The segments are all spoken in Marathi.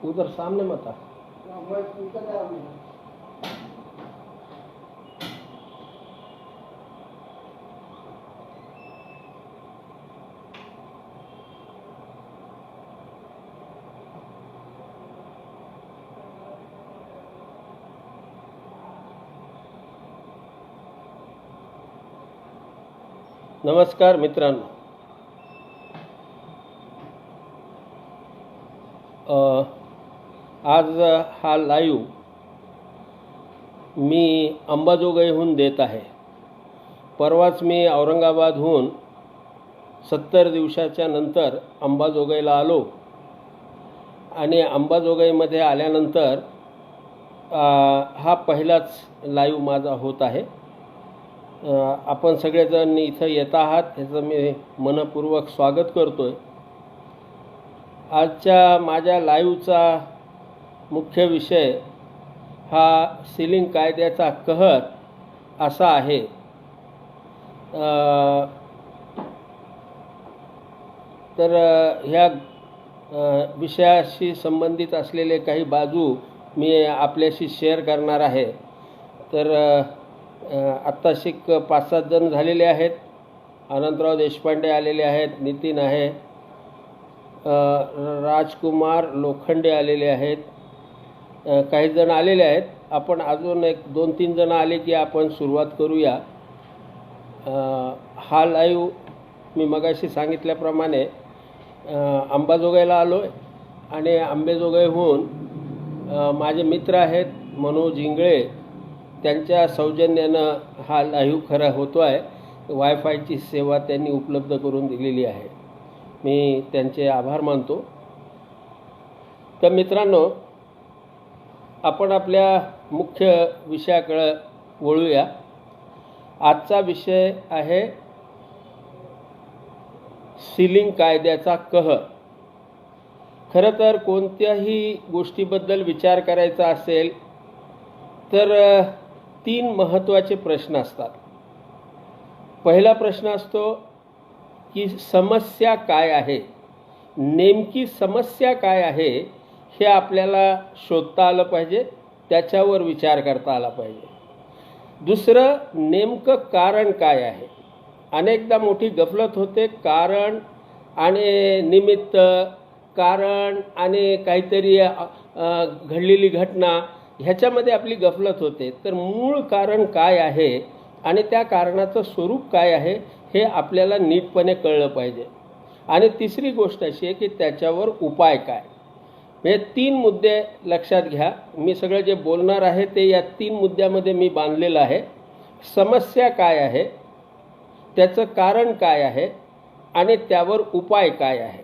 उधर सामने मत आ। नमस्कार मित्रांनो, आज हा लाईव्ह मी अंबाजोगाईहून देत आहे। परवाच मी औरंगाबादहून 70 दिवसाच्या नंतर अंबाजोगाईला आलो आणि अंबाजोगाईमध्ये आल्यानंतर हा पहिलाच लाईव्ह माझा होत आहे। आपण सगळेजण इथं येत आहात ह्याचं मी मनपूर्वक स्वागत करतो आहे। आजच्या माझ्या लाईव्हचा मुख्य विषय हा सीलिंग कायद्याचा कहर असा आहे। तर ह्या विषयाशी संबंधित असलेले काही बाजू मी आपल्याशी शेअर करणार आहे। तर आत्ताशिक 5-7 जण झालेले आहेत। अनंतराव देशपांडे आलेले आहेत, नितीन आहे, राजकुमार लोखंडे आलेले आहेत, काही जण आलेले आहेत। आपण अजून 1-2-3 जण आले की आपण सुरुवात करूया। हा लाईव्ह मी मगाशी सांगितल्याप्रमाणे अंबाजोगाईला आलो आहे आणि अंबाजोगाईहून माझे मित्र आहेत मनोज इंगळे, त्यांच्या सौजन्यानं हा लाईव्ह खरा होतो आहे। वायफायची सेवा त्यांनी उपलब्ध करून दिलेली आहे, मी त्यांचे आभार मानतो। तर मित्रांनो, आपण आपल्या मुख्य विषयाकडे वळूया। आजचा विषय आहे सीलिंग कायद्याचा कहर। खरं तर कोणत्याही गोष्टीबद्दल विचार करायचा असेल तर 3 महत्त्वाचे प्रश्न असतात। पहिला प्रश्न असतो की समस्या काय आहे, नेमकी समस्या काय आहे हे आपल्याला शोधता आलं पाहिजे, त्याच्यावर विचार करता आला पाहिजे। दुसरं, नेमकं कारण काय आहे। अनेकदा मोठी गफलत होते, कारण आणि निमित्त, कारण आणि काहीतरी घडलेली घटना, ह्याच्यामध्ये आपली गफलत होते। तर मूळ कारण काय आहे आणि त्या कारणाचं स्वरूप काय आहे हे आपल्याला नीटपणे कळलं पाहिजे। आणि तिसरी गोष्ट अशी आहे की त्याच्यावर उपाय काय। हे 3 मुद्दे लक्षात घ्या। मी सगळं जे बोलणार आहे ते या 3 मुद्द्यामध्ये मी बांधलेलं आहे। समस्या काय आहे, त्याचं कारण काय आहे आणि त्यावर उपाय काय आहे,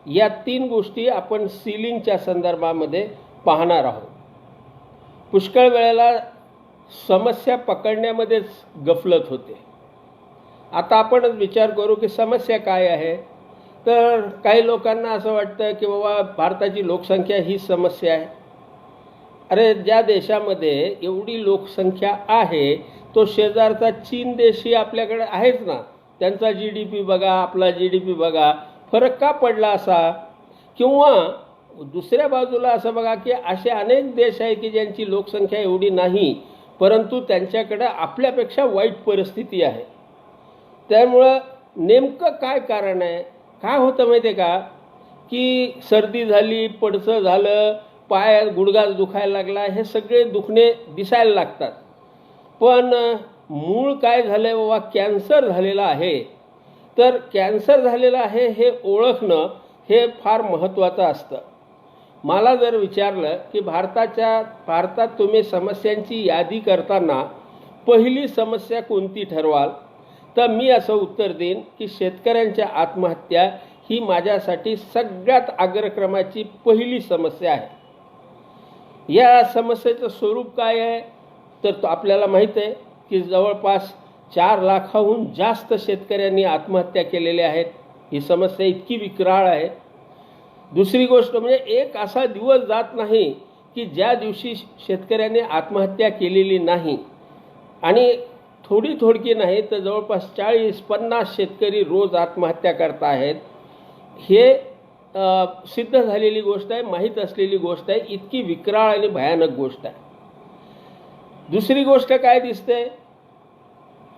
या 3 गोष्टी आपण सीलिंगच्या संदर्भामध्ये पाहणार आहोत। पुष्कळ वेळेला समस्या पकडण्यामध्येच गफलत होते। आता आपण विचार करू की समस्या काय आहे। तर काही लोकांना असं वाटतं की बाबा भारताची लोकसंख्या ही समस्या आहे। अरे, ज्या देशामध्ये एवढी लोकसंख्या आहे तो शेजारचा चीन देशही आपल्याकडे आहेच ना। त्यांचा GDP बघा, आपला GDP बघा, फरक का पडला असा। किंवा दुसऱ्या बाजूला असं बघा की असे अनेक देश आहे की ज्यांची लोकसंख्या एवढी नाही, परंतु त्यांच्याकडे आपल्यापेक्षा वाईट परिस्थिती आहे। त्यामुळं नेमकं काय कारण आहे। काय होतं माहिती आहे का की सर्दी झाली, पडसं झालं, पाय गुडघा दुखायला लागला, हे सगळे दुखणे दिसायला लागतात। पण मूळ काय झालं आहे बाबा, कॅन्सर झालेला आहे। तर कॅन्सर झालेलं आहे हे ओळखणं हे फार महत्त्वाचं असतं। मला जर विचारलं की भारतात तुम्ही समस्यांची यादी करताना पहिली समस्या कोणती ठरवाल, तर मी असं उत्तर देईन की शेतकऱ्यांच्या आत्महत्या ही माझ्यासाठी सगळ्यात अग्रक्रमाची पहिली समस्या आहे। या समस्येचं स्वरूप काय आहे तर आपल्याला माहीत आहे की जवळपास 4 लाखाहून जास्त शेतकऱ्यांनी आत्महत्या केलेल्या आहेत। ही समस्या इतकी विकराळ आहे। दुसरी गोष्ट म्हणजे एक असा दिवस जात नाही की ज्या दिवशी शेतकऱ्याने आत्महत्या केलेली नाही। आणि थोडकी नाही तर जवळपास 40-50 शेतकरी रोज आत्महत्या करत आहेत। हे सिद्ध झालेली गोष्ट आहे, माहीत असलेली गोष्ट आहे, इतकी विक्राळ आणि भयानक गोष्ट आहे. दुसरी गोष्ट काय दिसते,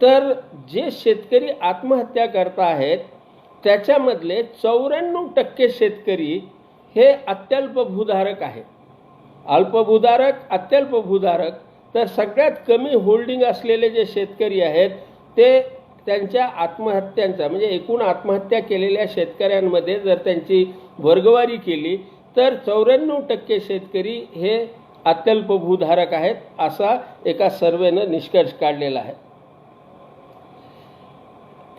तर जे शेतकरी आत्महत्या करत आहेत त्याच्यामधले 94% शेतकरी हे अत्यल्प भूधारक आहेत. अल्पभूधारक, अत्यल्प भूधारक. तर सगळ्यात कमी होल्डिंग असलेले जे शेतकरी आहेत ते त्यांच्या आत्महत्यांचा म्हणजे एकूण आत्महत्या केलेल्या शेतकऱ्यांमध्ये जर त्यांची वर्गवारी केली तर 94% शेतकरी हे अत्यल्प भूधारक आहेत, असा एका सर्वेनं निष्कर्ष काढलेला आहे.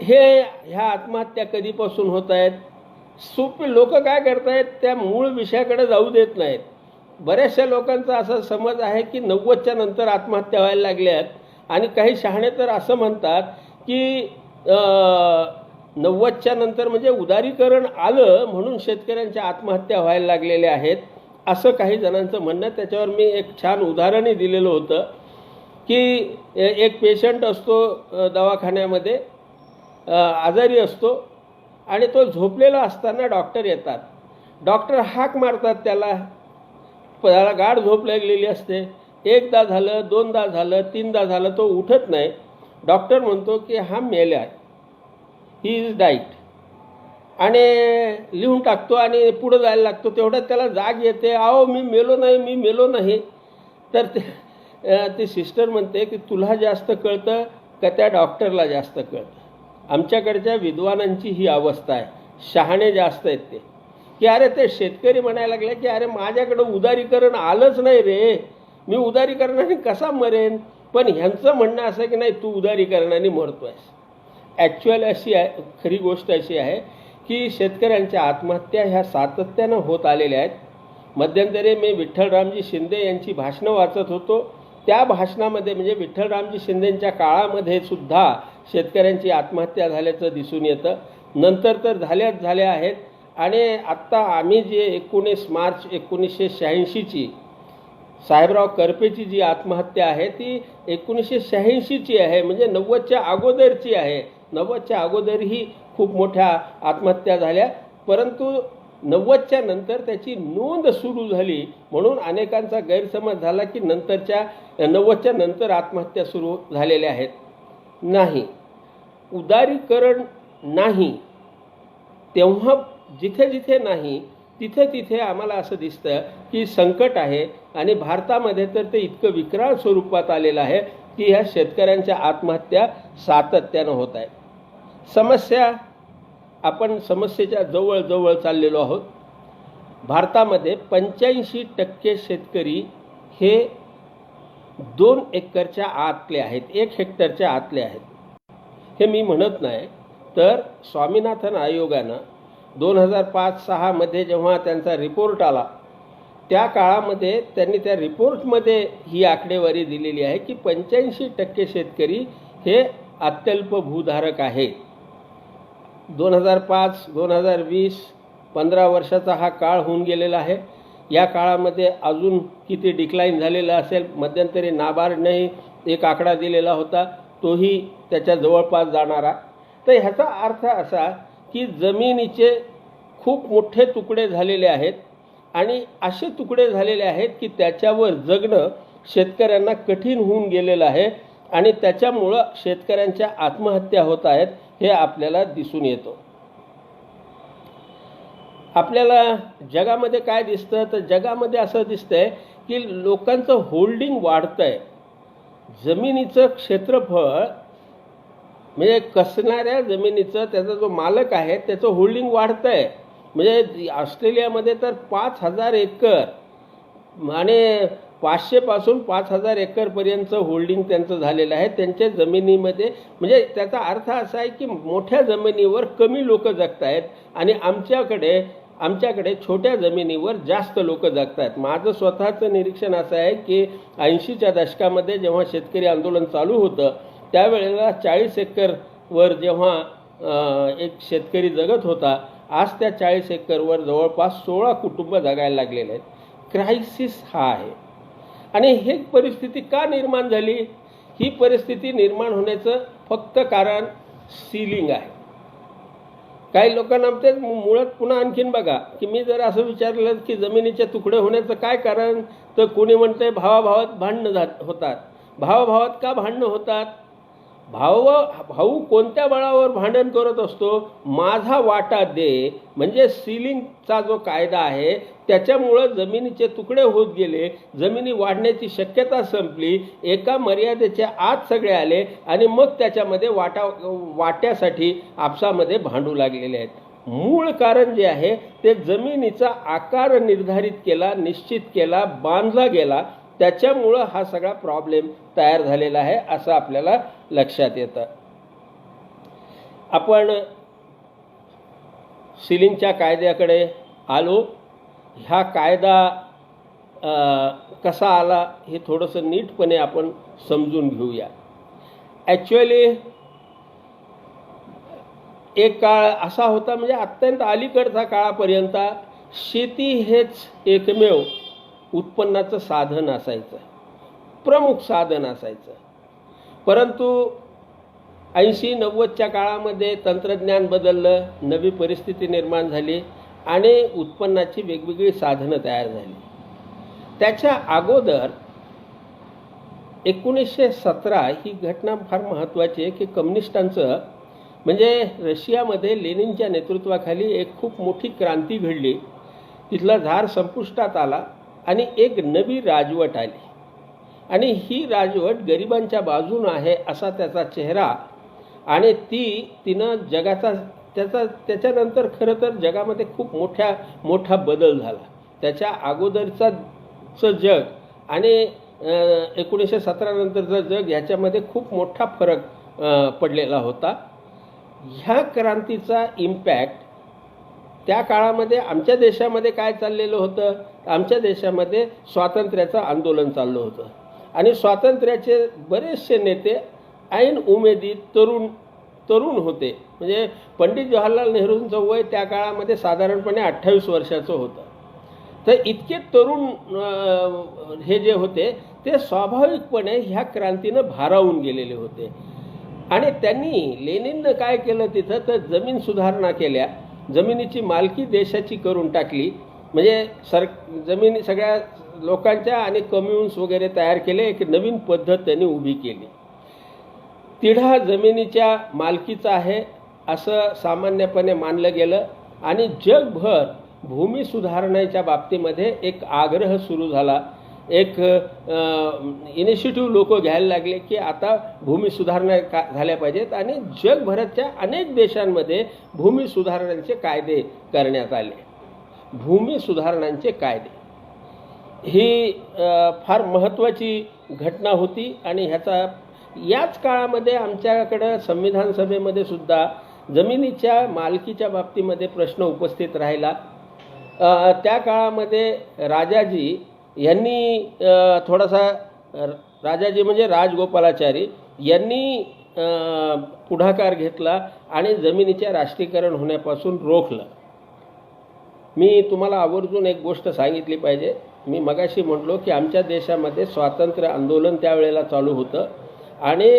ह्या आत्महत्या कधीपासून होत आहेत? सोपे लोक काय करतायत, त्या मूळ विषयाकडे जाऊ देत नाहीत. बऱ्याचशा लोकांचा असा समज आहे की 90च्या नंतर आत्महत्या व्हायला लागल्यात आणि काही शहाणे तर असं म्हणतात की 90च्या नंतर म्हणजे उदारीकरण आलं म्हणून शेतकऱ्यांच्या आत्महत्या व्हायला लागलेल्या आहेत, असं काही जणांचं म्हणणं. त्याच्यावर मी एक छान उदाहरणही दिलेलं होतं की एक पेशंट असतो दवाखान्यामध्ये, आजारी असतो आणि तो झोपलेला असताना डॉक्टर येतात. डॉक्टर हाक मारतात त्याला गाढ झोप लागलेली असते. एकदा झालं, दोनदा झालं, तीनदा झालं, तो उठत नाही. डॉक्टर म्हणतो की हा मेला आहे, ही इज डाईट, आणि लिहून टाकतो आणि पुढं जायला लागतो. तेवढ्यात त्याला जाग येते, अहो मी मेलो नाही, मी मेलो नाही. तर ते सिस्टर म्हणते की तुला जास्त कळतं का त्या डॉक्टरला जास्त कळतं? आमच्याकडच्या विद्वानांची ही अवस्था आहे, शहाणे जास्त आहेत ते, की अरे ते शेतकरी म्हणायला लागले की अरे माझ्याकडं उदारीकरण आलंच नाही रे, मी उदारीकरणाने कसा मरेन. पण ह्यांचं म्हणणं असं की नाही तू उदारीकरणाने मरतोयस. ॲक्च्युअल अशी आहे, खरी गोष्ट अशी आहे की शेतकऱ्यांच्या आत्महत्या ह्या सातत्यानं होत आलेल्या आहेत. मध्यंतरी मी विठ्ठलरामजी शिंदे यांची भाषणं वाचत होतो. त्या भाषणामध्ये म्हणजे विठ्ठलरामजी शिंदेंच्या काळामध्ये सुद्धा शेतकऱ्यांची आत्महत्या झाल्याचं दिसून येतं. नंतर तर झाल्या आहेत. आणि आत्ता आम्ही जे 19 मार्च 1986ची साहेबराव करपेची जी आत्महत्या आहे ती 1986ची आहे, म्हणजे 90च्या अगोदरची आहे. 90च्या अगोदरही खूप मोठ्या आत्महत्या झाल्या, परंतु 90च्या नंतर त्याची नोंद सुरू झाली म्हणून अनेकांचा गैरसमज झाला की 90च्या नंतर आत्महत्या सुरू झालेल्या आहेत. नाही, उदारीकरण नाही. तेव्हा जिथे जिथे नाही तिथे तिथे आम्हाला असं दिसतं की संकट आहे. आणि भारतामध्ये तर ते इतकं विक्राळ स्वरूपात आलेलं आहे की ह्या शेतकऱ्यांच्या आत्महत्या सातत्यानं होत आहेत. आपण समस्येच्या जवळ चाललेलो आहोत. भारतामध्ये 85% शेतकरी हे 2 एकरच्या आतले आहेत, 1 हेक्टरच्या आतले आहेत. हे मी म्हणत नाही, तर स्वामीनाथन आयोगानं 2005-06 मध्ये जेव्हा त्यांचा रिपोर्ट आला त्या काळामध्ये त्यांनी त्या रिपोर्टमध्ये ही आकडेवारी दिलेली आहे की 85% शेतकरी हे अत्यल्प भूधारक आहेत. 2005-2020 15 वर्षाचा हा काळ होऊन गेलेला आहे. या काळामध्ये अजून किती डिक्लाइन झालेलं असेल. मध्यंतरी नाबार्डनेही एक आकडा दिलेला होता, तोही त्याच्या जवळपास जाणारा. तर ह्याचा अर्थ असा की जमिनीचे खूप मोठे तुकडे झालेले आहेत आणि असे तुकडे झालेले आहेत की त्याच्यावर जगणं शेतकऱ्यांना कठीण होऊन गेलेलं आहे आणि त्याच्यामुळं शेतकऱ्यांच्या आत्महत्या होत आहेत हे आपल्याला दिसून येतं. आपल्याला जगामध्ये काय दिसतं, तर जगामध्ये असं दिसतंय की लोकांचं होल्डिंग वाढतंय. जमिनीचं क्षेत्रफळ म्हणजे कसणाऱ्या जमिनीचं त्याचा जो मालक आहे त्याचं होल्डिंग वाढतंय. म्हणजे ऑस्ट्रेलियामध्ये तर 5000 एकर आणि 500 पासून 5000 एकरपर्यंतचं होल्डिंग त्यांचं झालेलं आहे त्यांच्या जमिनीमध्ये. म्हणजे त्याचा अर्थ असा आहे की मोठ्या जमिनीवर कमी लोक जगत आहेत आणि आमच्याकडे छोट्या जमिनीवर जास्त लोक जगत आहेत. माझं स्वतःचं निरीक्षण असं आहे की 80च्या दशकामध्ये जेव्हा शेतकरी आंदोलन चालू होतं त्यावेळेला 40 एकरवर जेव्हा एक शेतकरी जगत होता, आज त्या 40 एकरवर जवळपास 16 कुटुंब जगायला लागलेले आहेत. क्रायसिस हा आहे. आणि ही परिस्थिती का निर्माण झाली? ही परिस्थिती निर्माण होण्याचं फक्त कारण सीलिंग आहे. काही लोकांना ते मुळात पुन्हा आणखीन बघा की मी जर असं विचारलं की जमिनीचे तुकडे होण्याचं काय कारण, तर कोणी म्हणतंय भावाभावात भांडणं होतात. भावाभावात का भांडणं होतात? भाऊ कोणत्या बळावर भांडण करत असतो? माझा वाटा दे, म्हणजे सिलिंगचा जो कायदा आहे त्याच्यामुळं जमिनीचे तुकडे होत गेले, जमिनी वाढण्याची शक्यता संपली, एका मर्यादेच्या आत सगळे आले आणि मग त्याच्यामध्ये वाट्यासाठी आपसामध्ये भांडू लागलेले आहेत. मूळ कारण जे आहे ते जमिनीचा आकार निर्धारित केला, निश्चित केला, बांधला गेला, त्याच्यामुळं हा सगळा प्रॉब्लेम तयार झालेला आहे असं आपल्याला लक्षात येतं. आपण सिलिंगच्या कायद्याकडे आलो. हा कायदा कसा आला हे थोडंसं नीटपणे आपण समजून घेऊया. ॲक्च्युअली एक काळ असा होता, म्हणजे अत्यंत अलीकडचा काळापर्यंत शेती हेच एकमेव उत्पन्नाचं साधन असायचं, प्रमुख साधन असायचं. परंतु 80-90च्या काळामध्ये तंत्रज्ञान बदललं, नवी परिस्थिती निर्माण झाली आणि उत्पन्नाची वेगवेगळी साधनं तयार झाली. त्याच्या अगोदर 1917 ही घटना फार महत्त्वाची आहे की कम्युनिस्टांचं, म्हणजे रशियामध्ये लेनिनच्या नेतृत्वाखाली एक खूप मोठी क्रांती घडली. तिथला झार संपुष्टात आला आणि एक नवी राजवट आली आणि ही राजवट गरिबांच्या बाजूने आहे असा त्याचा चेहरा. आणि तिनं जगाचा त्याच्यानंतर खरं तर जगामध्ये खूप मोठा बदल झाला. त्याच्या अगोदरचं जग आणि 1917 नंतरचं जग ह्याच्यामध्ये खूप मोठा फरक पडलेला होता. ह्या क्रांतीचा इम्पॅक्ट त्या काळामध्ये आमच्या देशामध्ये काय चाललेलं होतं? आमच्या देशामध्ये स्वातंत्र्याचं आंदोलन चाललं होतं आणि स्वातंत्र्याचे बरेचसे नेते ऐन उमेदी तरुण होते. म्हणजे पंडित जवाहरलाल नेहरूंचं वय त्या काळामध्ये साधारणपणे 28 वर्षाचं होतं. तर इतके तरुण हे जे होते ते स्वाभाविकपणे ह्या क्रांतीनं भारावून गेलेले होते. आणि लेनिननं काय केलं तिथं, तर जमीन सुधारणा केल्या, जमिनीची मालकी देशाची करून टाकली. म्हणजे जमिनी सगळ्या लोकांच्या आणि कम्युन्स वगैरे तयार केले. एक नवीन पद्धत त्यांनी उभी केली. तिढा जमिनीच्या मालकीचा आहे असं सामान्यपणे मानलं गेलं आणि जगभर भूमी सुधारण्याच्या बाबतीमध्ये एक आग्रह सुरू झाला. एक इनिशिएटिव्ह लोक घ्यायला लागले की आता भूमी सुधारणा झाल्या पाहिजेत आणि जगभराच्या अनेक देशांमध्ये भूमी सुधारणांचे कायदे करण्यात आले. भूमी सुधारणांचे कायदे ही फार महत्त्वाची घटना होती आणि याच काळामध्ये आमच्याकडं संविधान सभेमध्ये सुद्धा जमिनीच्या मालकीच्या बाबतीमध्ये प्रश्न उपस्थित राहिला. त्या काळामध्ये राजाजी यांनी थोडासा, राजाजी म्हणजे राजगोपालाचारी यांनी पुढाकार घेतला आणि जमिनीच्या राष्ट्रीकरण होण्यापासून रोखलं. मी तुम्हाला आवर्जून एक गोष्ट सांगितली पाहिजे. मी मगाशी म्हटलो की आमच्या देशामध्ये स्वातंत्र्य आंदोलन त्यावेळेला चालू होतं आणि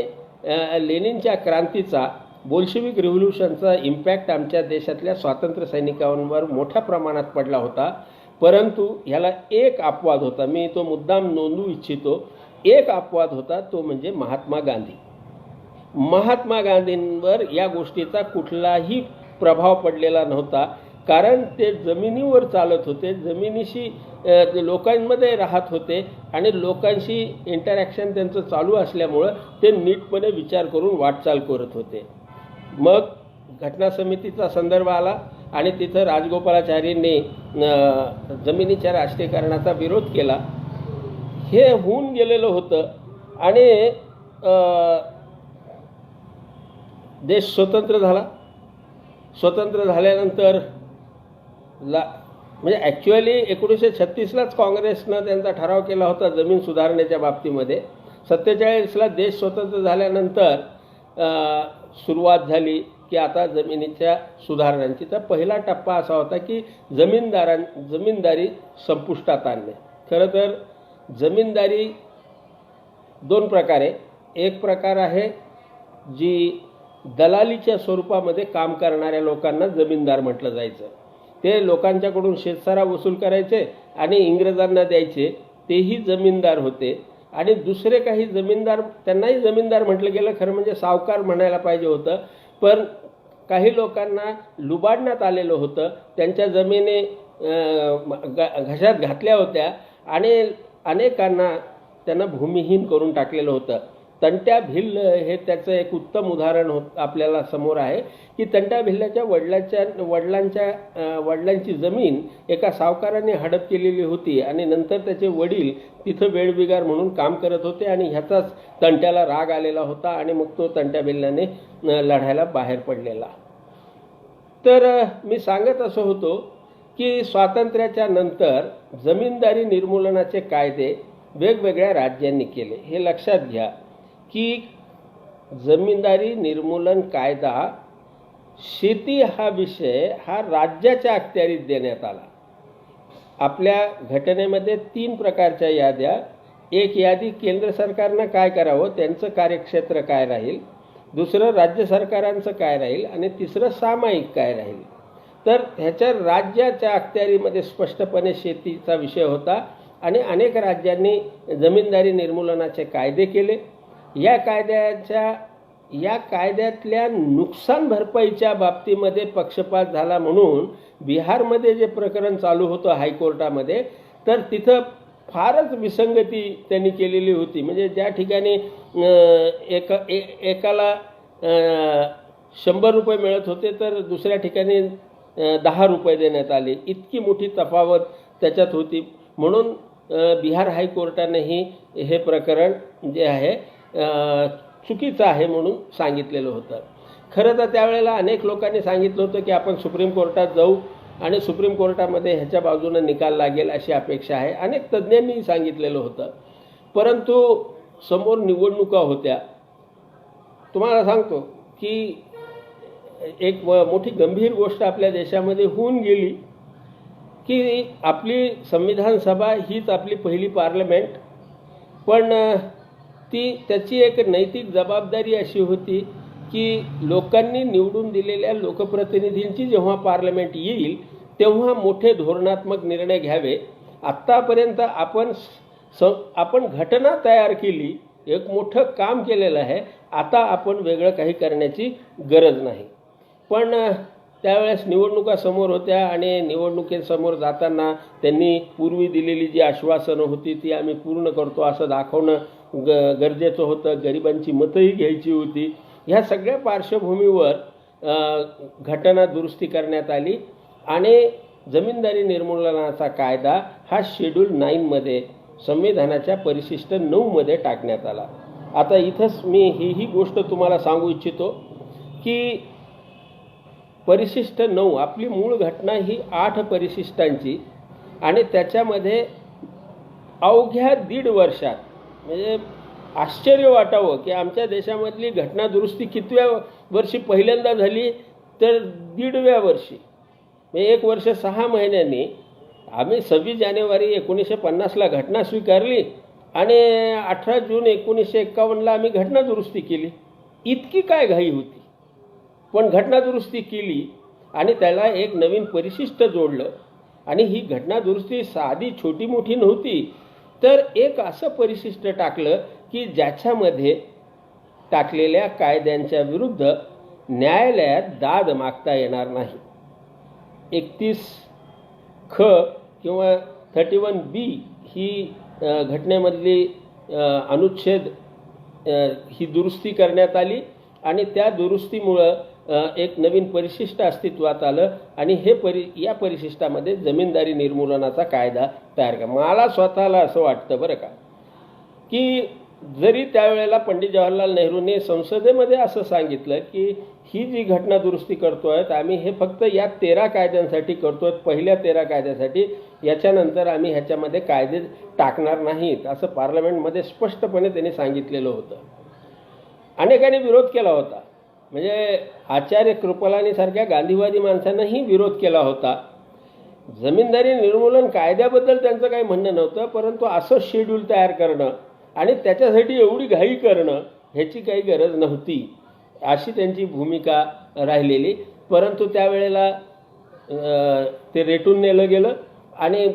लेनिनच्या क्रांतीचा, बोल्शेविक रिव्होल्यूशनचा इम्पॅक्ट आमच्या देशातल्या स्वातंत्र्य सैनिकांवर मोठ्या प्रमाणात पडला होता. परंतु ह्याला एक अपवाद होता, मी तो मुद्दाम नोंदवू इच्छितो. एक अपवाद होता, तो म्हणजे महात्मा गांधी. महात्मा गांधींवर या गोष्टीचा कुठलाही प्रभाव पडलेला नव्हता, कारण ते जमिनीवर चालत होते, जमिनीशी लोकांमध्ये राहत होते आणि लोकांशी इंटरॅक्शन त्यांचं चालू असल्यामुळं ते नीटपणे विचार करून वाटचाल करत होते. मग घटना समितीचा संदर्भ आला आणि तिथं राजगोपालाचारींनी जमिनीच्या राष्ट्रीकरणाचा विरोध केला. हे होऊन गेलेलं होतं आणि देश स्वतंत्र झाला. स्वतंत्र झाल्यानंतर म्हणजे ॲक्च्युअली 1936लाच काँग्रेसनं त्यांचा ठराव केला होता जमीन सुधारण्याच्या बाबतीमध्ये. 47ला देश स्वतंत्र झाल्यानंतर सुरुवात झाली की आता जमिनीच्या सुधारणांची. तर पहिला टप्पा असा होता की जमीनदारी संपुष्टात आणणे. खरं तर जमीनदारी दोन प्रकारे, एक प्रकार आहे जी दलालीच्या स्वरूपामध्ये काम करणाऱ्या लोकांना जमीनदार म्हटलं जायचं. ते लोकांच्याकडून शेतसारा वसूल करायचे आणि इंग्रजांना द्यायचे, तेही जमीनदार होते. आणि दुसरे काही जमीनदार, त्यांनाही जमीनदार म्हटलं गेलं, खरं म्हणजे सावकार म्हणायला पाहिजे होतं. पण काही लोकांना लुबाडण्यात आलेलं होतं, त्यांच्या जमिनी घशात घातल्या होत्या आणि अनेकांना त्यांना भूमिहीन करून टाकलेलं होतं. तंट्या भिल्ल हे त्याचं एक उत्तम उदाहरण आपल्याला समोर आहे की तंट्या भिल्लाच्या वडिलांची जमीन एका सावकाराने हडप केलेली होती आणि नंतर त्याचे वडील तिथं वेळबिगार म्हणून काम करत होते आणि ह्याचाच तंट्याला राग आलेला होता आणि मग तो तंट्या भिल्लाने लढायला बाहेर पडलेला. तर मी सांगत असं होतो की स्वातंत्र्याच्या नंतर जमीनदारी निर्मूलनाचे कायदे वेगवेगळ्या राज्यांनी केले. हे लक्षात घ्या की जमीनदारी निर्मूलन कायदा, शेती हा विषय हा राज्याच्या अखत्यारीत देण्यात आला. आपल्या घटनेमध्ये 3 प्रकारच्या याद्या, एक यादी केंद्र सरकारनं काय करावं, त्यांचं कार्यक्षेत्र काय राहील, दुसरं राज्य सरकारांचं काय राहील आणि तिसरं सामायिक काय राहील. तर ह्याच्या राज्याच्या अखत्यारीमध्ये स्पष्टपणे शेतीचा विषय होता आणि अनेक राज्यांनी जमीनदारी निर्मूलनाचे कायदे केले. या कायद्यातल्या नुकसान भरपाईच्या बाबतीमध्ये पक्षपात झाला म्हणून बिहारमध्ये जे प्रकरण चालू होतं हायकोर्टामध्ये, तर तिथं फारच विसंगती त्यांनी केलेली होती. म्हणजे ज्या ठिकाणी एकाला 100 रुपये मिळत होते तर दुसऱ्या ठिकाणी 10 रुपये देण्यात आले. इतकी मोठी तफावत त्याच्यात होती. म्हणून बिहार हायकोर्टानेही हे प्रकरण जे आहे चुकीचं आहे म्हणून सांगितलेलं होतं. खरं तर त्यावेळेला अनेक लोकांनी सांगितलं होतं की आपण सुप्रीम कोर्टात जाऊ आणि सुप्रीम कोर्टामध्ये ह्याच्या बाजूने निकाल लागेल अशी अपेक्षा आहे. अनेक तज्ज्ञांनी सांगितलेलं होतं. परंतु समोर निवडणुका होत्या. तुम्हाला सांगतो की एक मोठी गंभीर गोष्ट आपल्या देशामध्ये होऊन गेली की आपली संविधान सभा हीच आपली पहिली पार्लमेंट, पण त्याची एक नैतिक जबाबदारी अशी होती की लोकांनी निवडून दिलेल्या लोकप्रतिनिधींची जेव्हा पार्लमेंट येईल तेव्हा मोठे धोरणात्मक निर्णय घ्यावे. आत्तापर्यंत आपण घटना तयार केली, एक मोठं काम केलेलं आहे. आता आपण वेगळं काही करण्याची गरज नाही. पण त्यावेळेस निवडणुका समोर होत्या आणि निवडणुकीसमोर जाताना त्यांनी पूर्वी दिलेली जी आश्वासनं होती ती आम्ही पूर्ण करतो असं दाखवणं गरजेचं होतं. गरिबांची मतंही घ्यायची होती. ह्या सगळ्या पार्श्वभूमीवर घटना दुरुस्ती करण्यात आली आणि जमीनदारी निर्मूलनाचा कायदा हा शेड्यूल 9 मध्ये संविधानाच्या परिशिष्ट 9 मध्ये टाकण्यात आला. आता इथंच मी ही गोष्ट तुम्हाला सांगू इच्छितो की परिशिष्ट 9 आपली मूळ घटना ही 8 परिशिष्टांची आणि त्याच्यामध्ये अवघ्या 1.5 वर्षात, म्हणजे आश्चर्य वाटावं की आमच्या देशामधली घटना दुरुस्ती कितव्या वर्षी पहिल्यांदा झाली, तर 1.5व्या वर्षी, म्हणजे 1 वर्ष 6 महिन्यांनी. आम्ही 26 जानेवारी 1950ला घटना स्वीकारली आणि 18 जून 1951ला आम्ही घटना दुरुस्ती केली. इतकी काय घाई होती, पण घटना दुरुस्ती केली आणि त्याला एक नवीन परिशिष्ट जोडलं. आणि ही घटना दुरुस्ती साधी छोटी मोठी नव्हती, तर एक असं परिशिष्ट टाकलं की ज्याच्यामध्ये टाकलेल्या कायद्यांच्या विरुद्ध न्यायालयात दाद मागता येणार नाही. 31 ख किंवा 31B ही घटनेमधली अनुच्छेद ही दुरुस्ती करण्यात आली आणि त्या दुरुस्तीमुळं एक नवीन परिशिष्ट अस्तित्वात आलं आणि या परिशिष्टामध्ये जमीनदारी निर्मूलनाचा कायदा तयार केला. मला स्वतःला असं वाटतं बरं का की जरी त्यावेळेला पंडित जवाहरलाल नेहरूंनी संसदेमध्ये असं सांगितलं की ही जी घटना दुरुस्ती करतोय आम्ही हे फक्त या 13 कायद्यांसाठी करतोय, पहिल्या 13 कायद्यासाठी, याच्यानंतर आम्ही ह्याच्यामध्ये कायदे टाकणार नाहीत असं पार्लमेंटमध्ये स्पष्टपणे त्यांनी सांगितलेलं होतं. अनेकांनी विरोध केला होता. म्हणजे आचार्य कृपलानीसारख्या गांधीवादी माणसांनाही विरोध केला होता. जमीनदारी निर्मूलन कायद्याबद्दल त्यांचं काही म्हणणं नव्हतं, परंतु असं शेड्यूल तयार करणं आणि त्याच्यासाठी एवढी घाई करणं ह्याची काही गरज नव्हती. अशी त्यांची भूमिका राहिलेली. परंतु त्यावेळेला ते रेटून नेलं गेलं आणि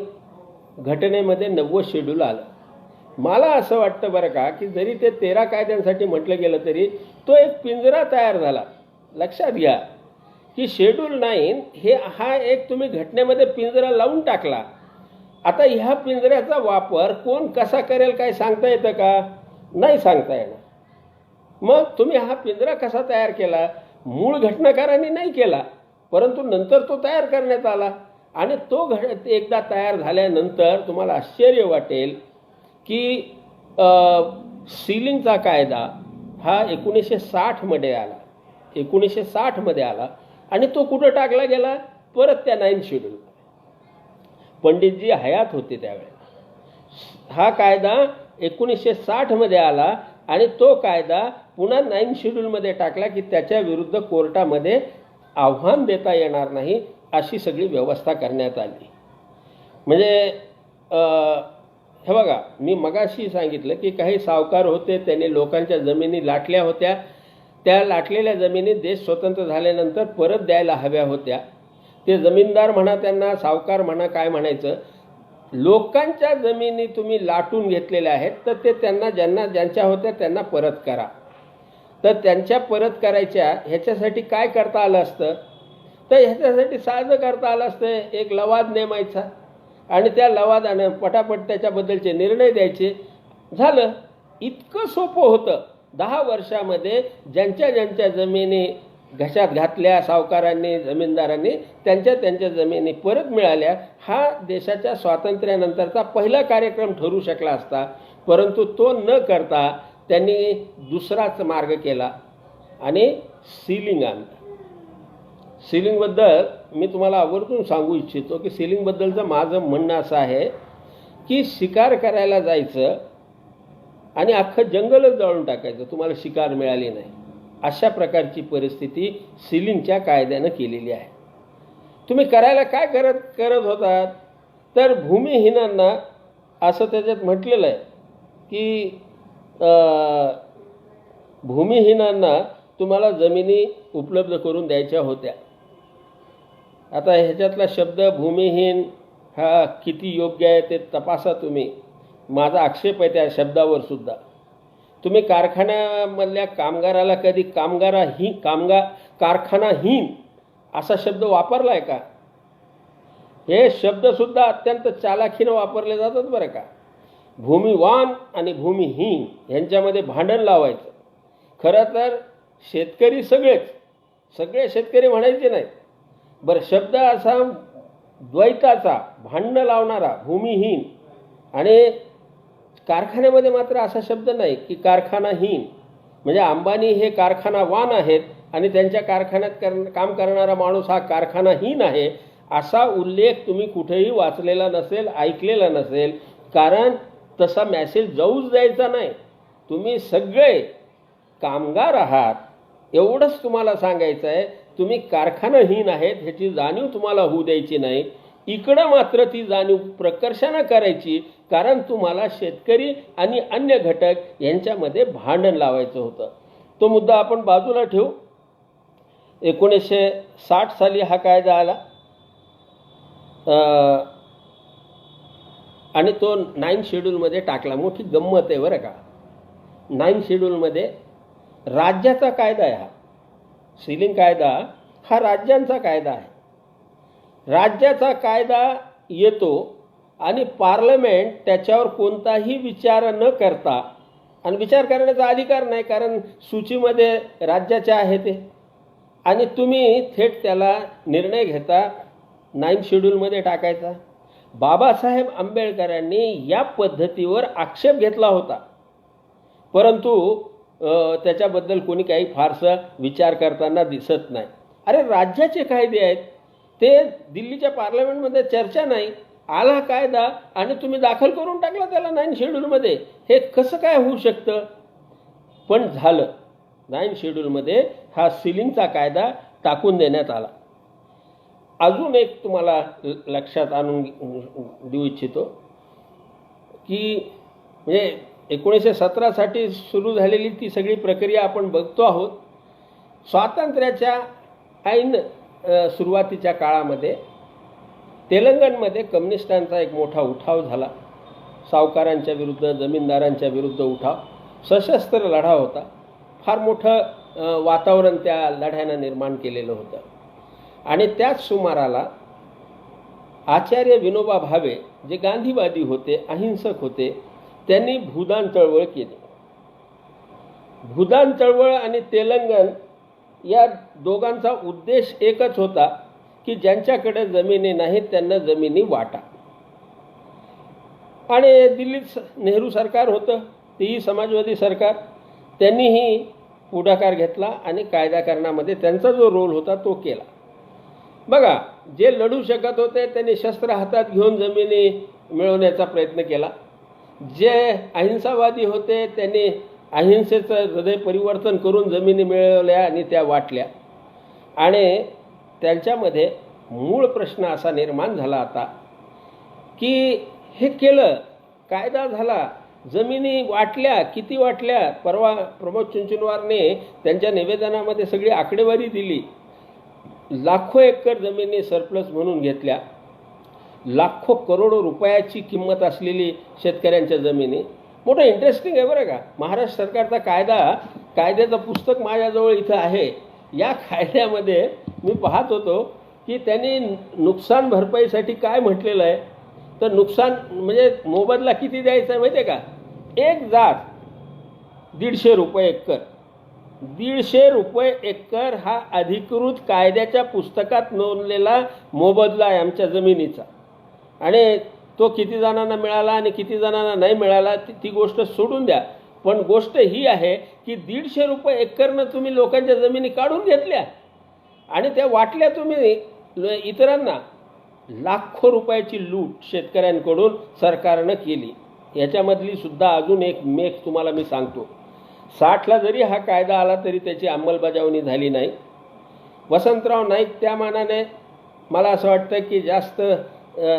घटनेमध्ये 90 शेड्यूल आलं. मला असं वाटतं बरं का की जरी ते 13 कायद्यांसाठी म्हटलं गेलं तरी तो एक पिंजरा तयार झाला. लक्षात घ्या की शेड्यूल 9 हा एक तुम्ही घटनेमध्ये पिंजरा लावून टाकला. आता ह्या पिंजऱ्याचा वापर कोण कसा करेल काय सांगता येतं का? नाही सांगता येणार. मग तुम्ही हा पिंजरा कसा तयार केला? मूळ घटनाकारांनी नाही केला, परंतु नंतर तो तयार करण्यात आला. आणि तो एकदा तयार झाल्यानंतर तुम्हाला आश्चर्य वाटेल की सीलिंगचा कायदा हा 1960मध्ये आला. 1960मध्ये आला आणि तो कुठं टाकला गेला? परत त्या 9 शेड्यूल. पंडितजी हयात होते त्यावेळेला. हा कायदा 1960मध्ये आला आणि तो कायदा पुन्हा 9 शेड्यूलमध्ये टाकला की त्याच्या विरुद्ध कोर्टामध्ये आव्हान देता येणार नाही अशी सगळी व्यवस्था करण्यात आली. म्हणजे हे बघा, मी मगाशी सांगितलं की काही सावकार होते, त्यांनी लोकांच्या जमिनी लाटल्या होत्या. त्या लाटलेल्या जमिनी देश स्वतंत्र झाल्यानंतर परत द्यायला हव्या होत्या. ते जमीनदार म्हणा, त्यांना सावकार म्हणा, काय म्हणायचं, लोकांच्या जमिनी तुम्ही लाटून घेतलेल्या आहेत तर ते त्यांना ज्यांच्या होत्या त्यांना परत करा. तर त्यांच्या परत करायच्या ह्याच्यासाठी काय करता आलं असतं? तर ह्याच्यासाठी साजं करता आलं असतं, एक लवाद नेमायचा आणि त्या लवादानं पटापट त्याच्याबद्दलचे निर्णय द्यायचे. झालं. इतकं सोपं होतं. 10 वर्षामध्ये ज्यांच्या जमिनी घशात घातल्या सावकारांनी, जमीनदारांनी, त्यांच्या जमिनी परत मिळाल्या. हा देशाच्या स्वातंत्र्यानंतरचा पहिला कार्यक्रम ठरू शकला असता, परंतु तो न करता त्यांनी दुसराच मार्ग केला आणि सीलिंग आणलं. सीलिंगबद्दल मी तुम्हाला आवर्जून सांगू इच्छितो की सीलिंगबद्दलचं माझं म्हणणं असं आहे की शिकार करायला जायचं आणि अख्खं जंगलच जाळून टाकायचं, तुम्हाला शिकार मिळाली नाही, अशा प्रकारची परिस्थिती सीलिंगच्या कायद्यानं केलेली आहे. तुम्ही करायला काय करत होतात? तर भूमिहीनांना असं त्याच्यात म्हटलेलं आहे की भूमिहीनांना तुम्हाला जमिनी उपलब्ध करून द्यायच्या होत्या. आता ह्याच्यातला शब्द भूमिहीन हा किती योग्य आहे ते तपासा तुम्ही. माझा आक्षेप आहे त्या शब्दावर सुद्धा. तुम्ही कारखान्यामधल्या कामगाराला कधी कारखानाहीन असा शब्द वापरला आहे का? हे शब्दसुद्धा अत्यंत चालाखीनं वापरले जातात बरं का. भूमिवान आणि भूमिहीन यांच्यामध्ये भांडण लावायचं. खरं तर शेतकरी सगळे शेतकरी म्हणायचे नाहीत. बरं, शब्द असा द्वैताचा, भांडणं लावणारा, भूमिहीन. आणि कारखान्यामध्ये मात्र असा शब्द नाही की कारखानाहीन. म्हणजे अंबानी हे कारखानावान आहेत आणि त्यांच्या कारखान्यात काम करणारा माणूस हा कारखानाहीन आहे, असा उल्लेख तुम्ही कुठेही वाचलेला नसेल, ऐकलेला नसेल. कारण तसा मॅसेज जाऊच द्यायचा नाही. तुम्ही सगळे कामगार आहात एवढंच तुम्हाला सांगायचं आहे. तुम्ही कारखानाहीन आहेत ह्याची जाणीव तुम्हाला होऊ द्यायची नाही. इकडं मात्र ती जाणीव प्रकर्षानं करायची, कारण तुम्हाला शेतकरी आणि अन्य घटक यांच्यामध्ये भांडण लावायचं होतं. तो मुद्दा आपण बाजूला ठेवू. 1960 साली हा कायदा आला आणि तो 9 शेड्यूलमध्ये टाकला. मोठी गंमत आहे बरं का. 9 शेड्यूलमध्ये राज्याचा कायदा आहे हा. सीलिंग कायदा हा राज्यांचा कायदा आहे. राज्याचा कायदा येतो आणि पार्लमेंट त्याच्यावर कोणताही विचार न करता, आणि विचार करण्याचा अधिकार नाही कारण सूचीमध्ये राज्याचे आहे ते, आणि तुम्ही थेट त्याला निर्णय घेता 9 शेड्यूलमध्ये टाकायचा. बाबासाहेब आंबेडकरांनी या पद्धतीवर आक्षेप घेतला होता, परंतु त्याच्याबद्दल कोणी काही फारसा विचार करताना दिसत नाही. अरे, राज्याचे कायदे आहेत ते दिल्लीच्या पार्लमेंटमध्ये चर्चा नाही, आला कायदा आणि तुम्ही दाखल करून टाकला त्याला 9 शेड्यूलमध्ये. हे कसं काय होऊ शकतं? पण झालं. 9 शेड्यूलमध्ये हा सीलिंगचा कायदा टाकून देण्यात आला. अजून एक तुम्हाला लक्षात आणून देऊ इच्छितो की म्हणजे 1917 साठी सुरू झालेली ती सगळी प्रक्रिया आपण बघतो आहोत. स्वातंत्र्याच्या ऐन सुरुवातीच्या काळामध्ये तेलंगणमध्ये कम्युनिस्टांचा एक मोठा उठाव झाला. सावकारांच्या विरुद्ध, जमीनदारांच्या विरुद्ध उठाव, सशस्त्र लढा होता. फार मोठं वातावरण त्या लढ्यानं निर्माण केलेलं होतं. आणि त्याच सुमाराला आचार्य विनोबा भावे, जे गांधीवादी होते, अहिंसक होते, त्यांनी भूदान चळवळ केली. भूदान चळवळ आणि तेलंगण या दोघांचा उद्देश एकच होता की ज्यांच्याकडे जमिनी नाहीत त्यांना जमिनी वाटा. आणि दिल्लीत नेहरू सरकार होतं, तेही समाजवादी सरकार, त्यांनीही पुढाकार घेतला आणि कायदाकरणामध्ये त्यांचा जो रोल होता तो केला. बघा, जे लढू शकत होते त्यांनी शस्त्र हातात घेऊन जमिनी मिळवण्याचा प्रयत्न केला. जे अहिंसावादी होते त्यांनी अहिंसेचं हृदय परिवर्तन करून जमिनी मिळवल्या आणि त्या वाटल्या. आणि त्यांच्यामध्ये मूळ प्रश्न असा निर्माण झाला आता की हे केलं, कायदा झाला, जमिनी वाटल्या, किती वाटल्या? परवा प्रमोद चुंचुनवारने त्यांच्या निवेदनामध्ये सगळी आकडेवारी दिली. लाखो एकर जमिनी सरप्लस म्हणून घेतल्या, लाखो करोडो रुपयाची किंमत असलेली शेतकऱ्यांच्या जमिनी. मोठं इंटरेस्टिंग आहे बरं का. महाराष्ट्र सरकारचा कायद्याचं पुस्तक माझ्याजवळ इथं आहे. या कायद्यामध्ये मी पाहत होतो की त्यांनी नुकसान भरपाईसाठी काय म्हटलेलं आहे, तर नुकसान म्हणजे मोबदला किती द्यायचा आहे माहिती आहे का? एक जात 150 रुपये एकर. 150 रुपये एकर हा अधिकृत कायद्याच्या पुस्तकात नोंदलेला मोबदला आहे आमच्या जमिनीचा. आणि तो किती जणांना मिळाला आणि किती जणांना नाही मिळाला ती गोष्ट सोडून द्या. पण गोष्ट ही आहे की 150 रुपये एकरनं तुम्ही लोकांच्या जमिनी काढून घेतल्या आणि त्या वाटल्या तुम्ही इतरांना. लाखो रुपयाची लूट शेतकऱ्यांकडून सरकारनं केली. याच्यामधली सुद्धा अजून एक मेख तुम्हाला मी सांगतो. 60ला जरी हा कायदा आला तरी त्याची अंमलबजावणी झाली नाही. वसंतराव नाईक त्या मानाने मला असं वाटतं की जास्त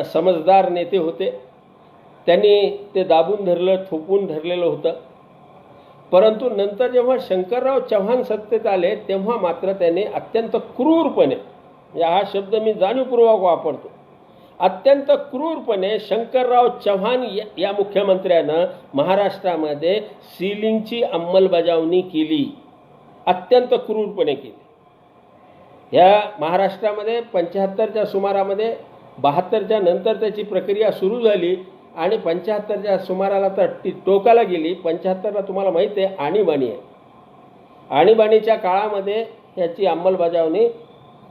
समजदार नेते होते. त्यांनी ते दाबून धरलं, थोपून धरलेलं होतं. परंतु नंतर जेव्हा शंकरराव चव्हाण सत्तेत आले तेव्हा मात्र त्याने अत्यंत क्रूरपणे, हा शब्द मी जाणीवपूर्वक वापरतो, अत्यंत क्रूरपणे शंकरराव चव्हाण या मुख्यमंत्र्यानं महाराष्ट्रामध्ये सीलिंगची अंमलबजावणी केली. अत्यंत क्रूरपणे केली. या महाराष्ट्रामध्ये 75च्या सुमारामध्ये, 72च्या नंतर त्याची प्रक्रिया सुरू झाली आणि 75च्या सुमाराला तर ती टोकाला गेली. 75ला तुम्हाला माहिती आहे आणीबाणी आहे. आणीबाणीच्या काळामध्ये याची अंमलबजावणी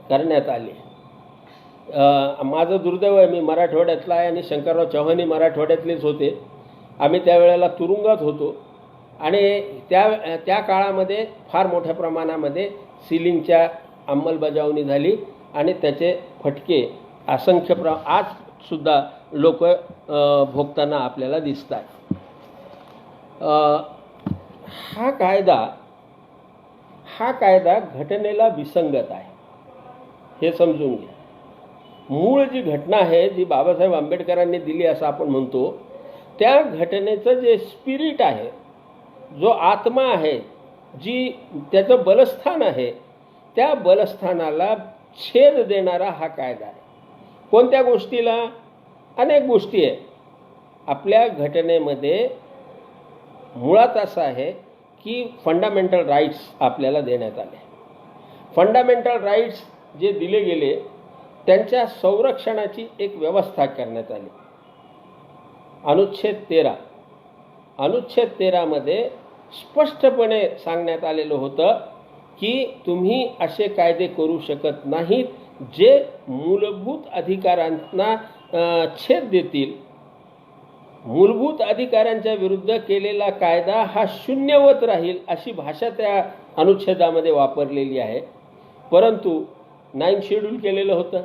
करण्यात आली. माझं दुर्दैव आहे, मी मराठवाड्यातला आहे आणि शंकरराव चव्हाणही मराठवाड्यातलेच होते. आम्ही त्यावेळेला तुरुंगात होतो आणि त्या काळामध्ये फार मोठ्या प्रमाणामध्ये सीलिंगच्या अंमलबजावणी झाली आणि त्याचे फटके असंख्य आजसुद्धा लोक भोगताना आपल्याला दिसतात. हा कायदा घटनेला विसंगत आहे, हे समजून घ्या. मूळ जी घटना आहे, जी बाबासाहेब आंबेडकरांनी दिली असं आपण म्हणतो, त्या घटनेचं जे स्पिरिट आहे, जो आत्मा आहे, जी त्याचं बलस्थान आहे, त्या बलस्थानाला छेद देणारा हा कायदा आहे. कोणत्या गोष्टीला? अनेक गोष्टी आहे. आपल्या घटनेमध्ये मुळात असं आहे की फंडामेंटल राईट्स आपल्याला देण्यात आले. फंडामेंटल राईट्स जे दिले गेले त्यांच्या संरक्षणाची एक व्यवस्था करण्यात आली. अनुच्छेद 13मध्ये स्पष्टपणे सांगण्यात आलेलं होतं की तुम्ही असे कायदे करू शकत नाहीत जे मूलभूत अधिकारांना छेद देतील. मूलभूत अधिकारांच्या विरुद्ध केलेला कायदा हा शून्यवत राहील अशी भाषा त्या अनुच्छेदामध्ये वापरलेली आहे. परंतु 9th शेड्यूल केलेलं होतं,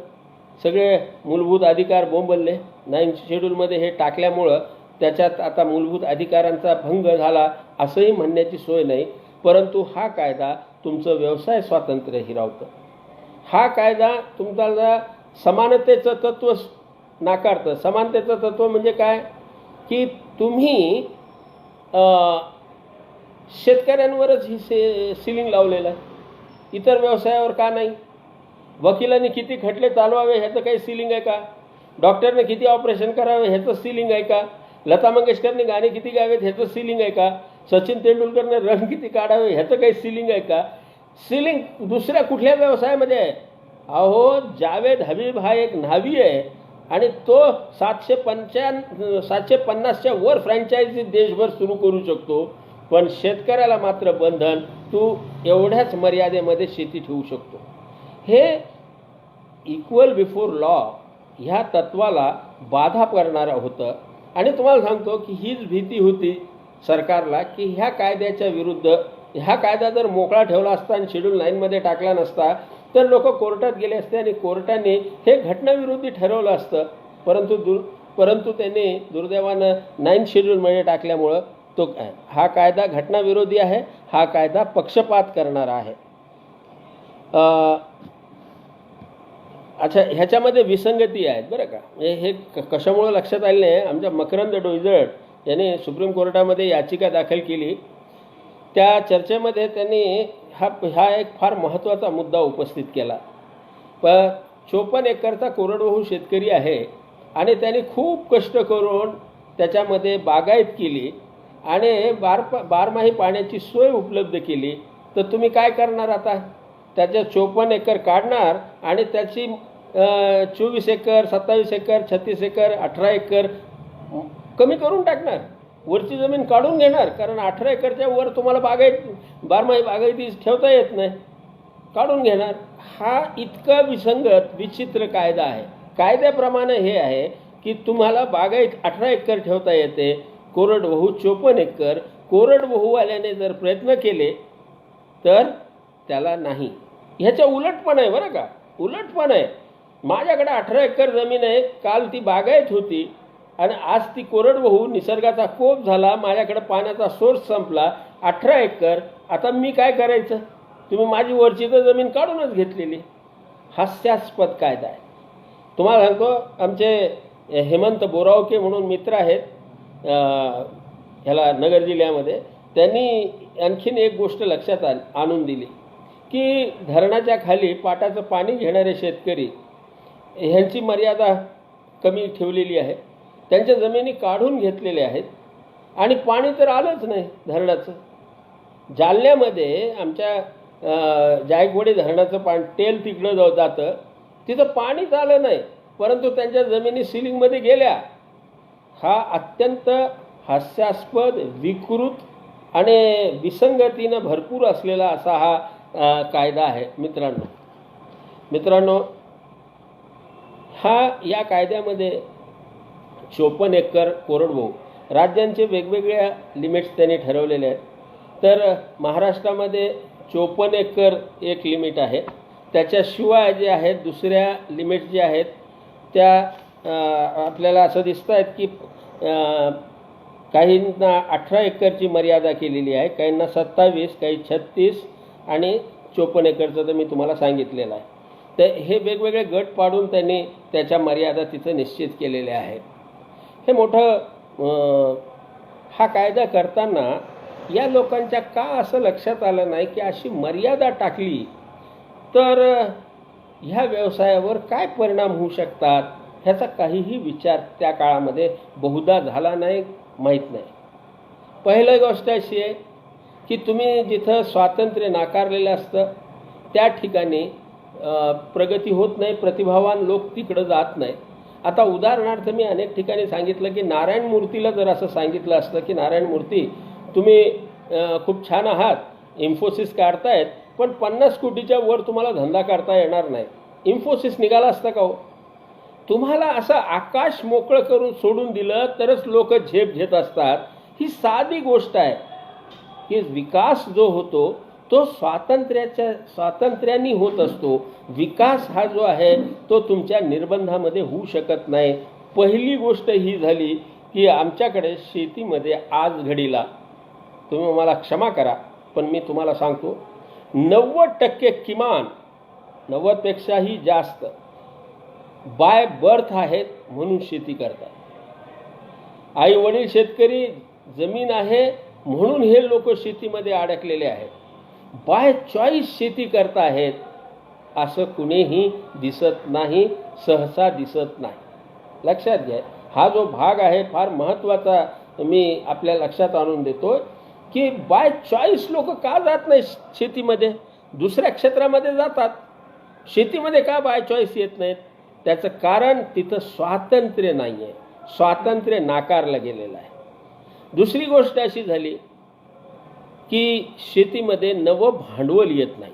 सगळे मूलभूत अधिकार बोंबलले. 9th शेड्यूलमध्ये हे टाकल्यामुळं त्याच्यात आता मूलभूत अधिकारांचा भंग झाला असंही म्हणण्याची सोय नाही. परंतु हा कायदा तुमचं व्यवसाय स्वातंत्र्य हिरावतं. हा कायदा तुमचा समानतेचं तत्त्व नाकारतं. समानतेचं तत्त्व म्हणजे काय की तुम्ही शेतकऱ्यांवरच ही सीलिंग लावलेलं आहे. इतर व्यवसायावर का नाही? वकिलांनी किती खटले चालवावे ह्याचं काही सीलिंग आहे का? डॉक्टरने किती ऑपरेशन करावे ह्याचं सीलिंग आहे का? लता मंगेशकरने गाणे किती गावेत ह्याचं सीलिंग आहे का? सचिन तेंडुलकरने रन किती काढावे ह्याचं काही सीलिंग आहे का? सीलिंग दुसऱ्या कुठल्या व्यवसायामध्ये आहे? अहो, जावेद हबीब हा एक न्हावी आहे आणि तो 750च्या वर फ्रँचायझी देशभर सुरू करू शकतो, पण शेतकऱ्याला मात्र बंधन, तू एवढ्याच मर्यादेमध्ये शेती ठेवू शकतो. हे इक्वल बिफोर लॉ ह्या तत्वाला बाधा करणारं होतं. आणि तुम्हाला सांगतो की हीच भीती होती सरकारला की ह्या कायद्याच्या विरुद्ध, ह्या कायदा जर मोकळा ठेवला असता आणि शेड्यूल 9मध्ये टाकला नसता तर लोक कोर्टात गेले असते आणि कोर्टाने हे घटनाविरोधी ठरवलं असतं. परंतु त्यांनी दुर्दैवानं 9 शेड्यूलमध्ये टाकल्यामुळं हा कायदा घटनाविरोधी आहे, हा कायदा पक्षपात करणारा आहे. अच्छा, ह्याच्यामध्ये विसंगती आहेत बरं का. हे कशामुळं लक्षात आले नाही, आमच्या मकरंद डोईजड यांनी सुप्रीम कोर्टामध्ये याचिका दाखल केली. त्या चर्चेमध्ये त्यांनी हा एक फार महत्त्वाचा मुद्दा उपस्थित केला. 54 एकरचा कोरडवाहू शेतकरी आहे आणि त्यांनी खूप कष्ट करून त्याच्यामध्ये बागायत केली आणि बारमाही पाण्याची सोय उपलब्ध केली. तर तुम्ही काय करणार आता? त्याच्या 54 एकर काढणार आणि त्याची 24 एकर, 27 एकर, 36 एकर, 18 एकर कमी करून टाकणार, वरची जमीन काढून घेणार. कारण 18 एकरच्या वर तुम्हाला बारमाही बागायती ठेवता येत नाही, काढून घेणार. हा इतका विसंगत विचित्र कायदा आहे. कायद्याप्रमाणे हे आहे की तुम्हाला बागायत 18 एकर ठेवता येते, कोरडवाहू 54 एकर. कोरडवाहूवाल्याने जर प्रयत्न केले तर त्याला नाही. ह्याच्या उलट पण आहे बरं का, उलट पण आहे. माझ्याकडे 18 एकर जमीन आहे, काल ती बागायत होती आणि आज ती कोरडवाहू, निसर्गाचा कोप झाला, माझ्याकडे पाण्याचा सोर्स संपला, 18 एकर. आता मी काय करायचं? तुम्ही माझी वरची तर जमीन काढूनच घेतलेली. हास्यास्पद कायदा आहे. तुम्हाला सांगतो, आमचे हेमंत बोरावके म्हणून मित्र आहेत ह्याला नगर जिल्ह्यामध्ये, त्यांनी आणखीन एक गोष्ट लक्षात आणून दिली की धरणाच्या खाली पाटाचं पाणी घेणारे शेतकरी ह्यांची मर्यादा कमी ठेवलेली आहे. त्यांच्या जमिनी काढून घेतलेल्या आहेत आणि पाणी तर आलंच नाही धरणाचं. जालन्यामध्ये आमच्या जायकवाडी धरणाचं पाणी तेल तिकडं जातं, तिथं पाणीच आलं नाही, परंतु त्यांच्या जमिनी सिलिंगमध्ये गेल्या. हा अत्यंत हास्यास्पद, विकृत आणि विसंगतीनं भरपूर असलेला असा हा कायदा आहे. मित्रांनो, या कायद्यामध्ये 54 एकर कोरडवाहू, राज्यांचे वेगवेगळ्या लिमिट्स त्यांनी ठरवलेले आहेत. तर महाराष्ट्रामध्ये 54 एकर एक लिमिट आहे. त्याच्याशिवाय जे आहेत दुसऱ्या लिमिट जे आहेत त्या आपल्याला असं दिसत आहेत की काहींना 18 एकरची मर्यादा केलेली आहे, काहींना 27, काही 36 आणि 54 एकरचं तर मी तुम्हाला सांगितलेलं आहे. तर हे वेगवेगळे गट पाडून त्यांनी त्याच्या मर्यादा तिथं निश्चित केलेल्या आहेत. हे मोठं हा कायदा करताना या लोकांच्या का असं लक्षात आलं नाही की अशी मर्यादा टाकली तर ह्या व्यवसायावर काय परिणाम होऊ शकतात ह्याचा काहीही विचार त्या काळामध्ये बहुधा झाला नाही, माहीत नाही. पहिली गोष्ट अशी आहे की तुम्ही जिथं स्वातंत्र्य नाकारलेलं असतं त्या ठिकाणी प्रगती होत नाही, प्रतिभावान लोक तिकडं जात नाही. आता उदाहरणार्थ मी अनेक ठिकाणी सांगितलं की नारायण मूर्तीला जर असं सांगितलं असतं की नारायण मूर्ती तुम्ही खूप छान आहात, इन्फोसिस काढतायत, पण 50 कोटीच्या वर तुम्हाला धंदा करता येणार नाही, इन्फोसिस निघाला असतं का हो? तुम्हाला असं आकाश मोकळं करून सोडून दिलं तरच लोक झेप घेत असतात. ही साधी गोष्ट आहे की विकास जो होतो तो स्वातंत्र्याने होत असतो. विकास हा जो आहे तो तुमच्या निर्बंधामध्ये होऊ शकत नाही. पहिली गोष्ट ही झाली की आमच्याकडे शेतीमध्ये आज घडीला, तुम्ही मला क्षमा करा पण मी तुम्हाला सांगतो, 90% किमान 90पेक्षाही जास्त बाय बर्थ आहेत म्हणून शेती करतात. आई वडील शेतकरी, जमीन आहे म्हणून हे लोक शेतीमध्ये अडकलेले आहेत. बाय चॉईस शेती करत आहेत असं कुणीही दिसत नाही, सहसा दिसत नाही. लक्षात घ्या, हा जो भाग आहे फार महत्त्वाचा मी आपल्या लक्षात आणून देतो की बाय चॉईस लोक का जात नाही शेतीमध्ये, दुसऱ्या क्षेत्रामध्ये जातात, शेतीमध्ये का बाय चॉईस येत नाहीत? त्याचं कारण तिथं स्वातंत्र्य नाही आहे, स्वातंत्र्य नाकारलं गेलेलं आहे. दुसरी गोष्ट अशी झाली की शेतीमध्ये नवं भांडवल येत नाही.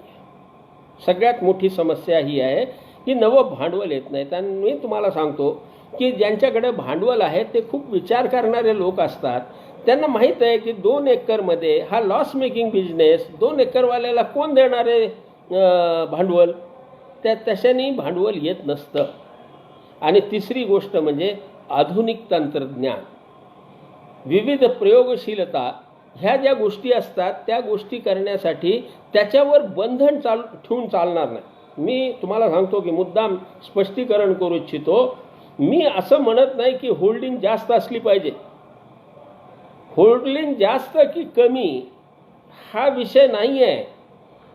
सगळ्यात मोठी समस्या ही आहे की नवं भांडवल येत नाहीत. आणि मी तुम्हाला सांगतो की ज्यांच्याकडे भांडवल आहे ते खूप विचार करणारे लोक असतात. त्यांना माहीत आहे की 2 एकरमध्ये हा लॉस मेकिंग बिझनेस, 2 एकरवाल्याला कोण देणारे भांडवल, तशाने भांडवल येत नसतं. आणि तिसरी गोष्ट म्हणजे आधुनिक तंत्रज्ञान, विविध प्रयोगशीलता, ह्या ज्या गोष्टी असतात त्या गोष्टी करण्यासाठी त्याच्यावर बंधन ठेवून चालणार नाही. मी तुम्हाला सांगतो की मुद्दाम स्पष्टीकरण करू इच्छितो, मी असं म्हणत नाही की होल्डिंग जास्त असली पाहिजे. होल्डिंग जास्त की कमी हा विषय नाही आहे,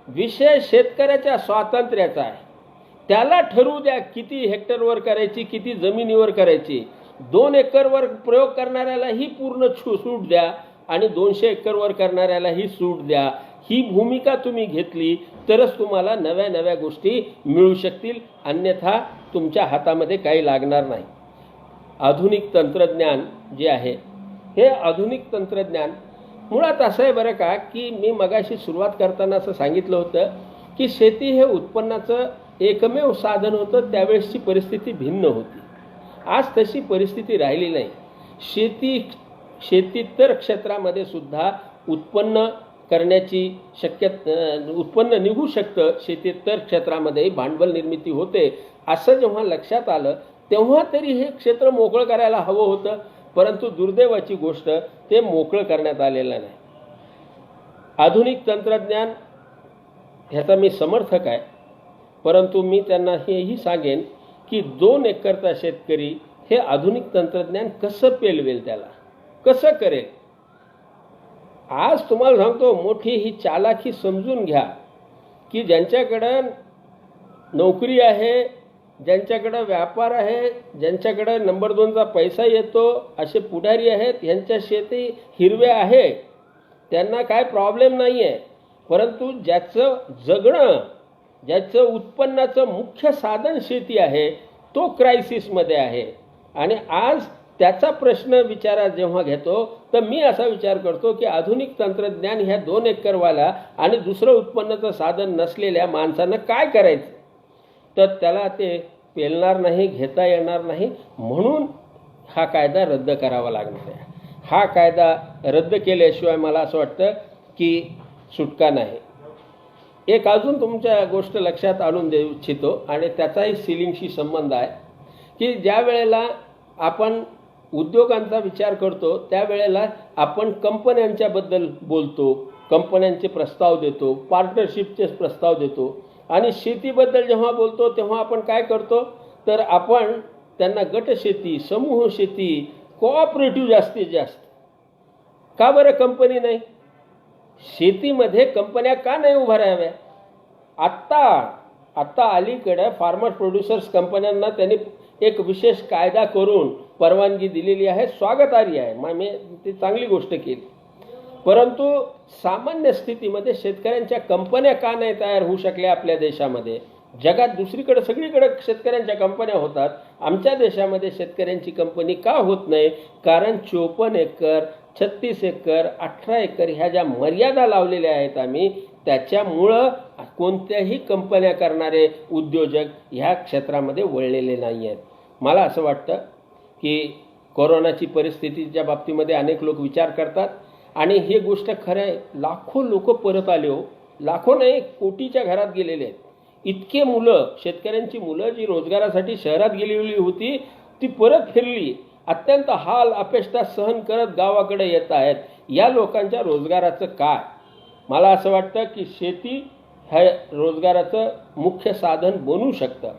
विषय शेतकऱ्याच्या स्वातंत्र्याचा आहे. त्याला ठरवू द्या किती हेक्टरवर करायची, किती जमिनीवर करायची. 2 एकरवर प्रयोग करणाऱ्यालाही पूर्ण सूट द्या आणि 200 एकरवर करणाऱ्यालाही सूट द्या. ही भूमिका तुम्ही घेतली तरच तुम्हाला नव्या नव्या गोष्टी मिळू शकतील, अन्यथा तुमच्या हातामध्ये काही लागणार नाही. आधुनिक तंत्रज्ञान जे आहे, हे आधुनिक तंत्रज्ञान मुळात असं आहे बरं का, की मी मगाशी सुरुवात करताना असं सांगितलं होतं की शेती हे उत्पन्नाचं एकमेव साधन होतं. त्यावेळेसची परिस्थिती भिन्न होती. आज तशी परिस्थिती राहिली नाही. शेतीतर क्षेत्रामध्ये सुद्धा उत्पन्न करण्याची उत्पन्न निघू शकतं. शेतीतर क्षेत्रामध्येही भांडवल निर्मिती होते. असं जेव्हा लक्षात आलं तेव्हा तरी हे क्षेत्र मोकळं करायला हवं होतं, परंतु दुर्दैवाची गोष्ट ते मोकळं करण्यात आलेलं नाही. आधुनिक तंत्रज्ञान ह्याचा मी समर्थक आहे, परंतु मी त्यांना हेही सांगेन की 2 एकरचा शेतकरी हे आधुनिक तंत्रज्ञान कसं पेलवेल, त्याला कसं करेल. आज तुम्हाला सांगतो, मोठी ही चालाकी समजून घ्या की ज्यांच्याकडं नोकरी आहे, ज्यांच्याकडं व्यापार आहे, ज्यांच्याकडं नंबर 2चा पैसा येतो असे पुढारी आहेत, ह्यांच्या शेती हिरव्या आहे, त्यांना काय प्रॉब्लेम नाही आहे. परंतु ज्याचं जगणं, ज्याचं उत्पन्नाचं मुख्य साधन शेती आहे, तो क्रायसिसमध्ये आहे. आणि आज त्याचा प्रश्न विचारात जेव्हा घेतो तर मी असा विचार करतो की आधुनिक तंत्रज्ञान ह्या 2 एकरवाला आणि दुसरं उत्पन्नाचं साधन नसलेल्या माणसानं काय करायचं, तर त्याला ते पेलणार नाही, घेता येणार नाही. म्हणून हा कायदा रद्द करावा लागणार आहे. हा कायदा रद्द केल्याशिवाय मला असं वाटतं की सुटका नाही. एक अजून तुमच्या गोष्ट लक्षात आणून देऊ इच्छितो आणि त्याचाही सिलिंगशी संबंध आहे की ज्या वेळेला आपण उद्योगांचा विचार करतो त्यावेळेला आपण कंपन्यांच्याबद्दल बोलतो, कंपन्यांचे प्रस्ताव देतो, पार्टनरशिपचे प्रस्ताव देतो. आणि शेतीबद्दल जेव्हा बोलतो तेव्हा आपण काय करतो, तर आपण त्यांना गट शेती, समूह शेती, कोऑपरेटिव्ह जास्तीत जास्त. का बरं कंपनी नाही? शेतीमध्ये कंपन्या का नाही उभ्या राहाव्या? आत्ता अलीकडे फार्मर प्रोड्युसर्स कंपन्यांना त्यांनी एक विशेष कायदा करून परवानगी दिलेली आहे, स्वागतार्ह आहे. मी ती चांगली गोष्ट केली. परंतु सामान्य स्थितीमध्ये शेतकऱ्यांच्या कंपन्या का नाही तयार होऊ शकल्या आपल्या देशामध्ये? जगात दुसरीकडे सगळीकडे शेतकऱ्यांच्या कंपन्या होतात, आमच्या देशामध्ये शेतकऱ्यांची कंपनी का होत नाही? कारण 54 एकर, 36 एकर, 18 एकर ह्या ज्या मर्यादा लावलेल्या आहेत आम्ही, त्याच्यामुळं कोणत्याही कंपन्या करणारे उद्योजक ह्या क्षेत्रामध्ये वळलेले नाही आहेत. मला असं वाटतं की कोरोनाची परिस्थितीच्या बाबतीमध्ये अनेक लोक विचार करतात आणि ही गोष्ट खरं आहे. लाखो लोक परत आले हो, लाखो नाही कोटीच्या घरात गेलेले आहेत. इतके मुलं, शेतकऱ्यांची मुलं जी रोजगारासाठी शहरात गेलेली होती ती परत फिरली, अत्यंत हाल अपेष्टा सहन करत गावाकडे येत आहेत. या लोकांच्या रोजगाराचं काय? मला असं वाटतं की शेती हे रोजगाराचं मुख्य साधन बनू शकतं.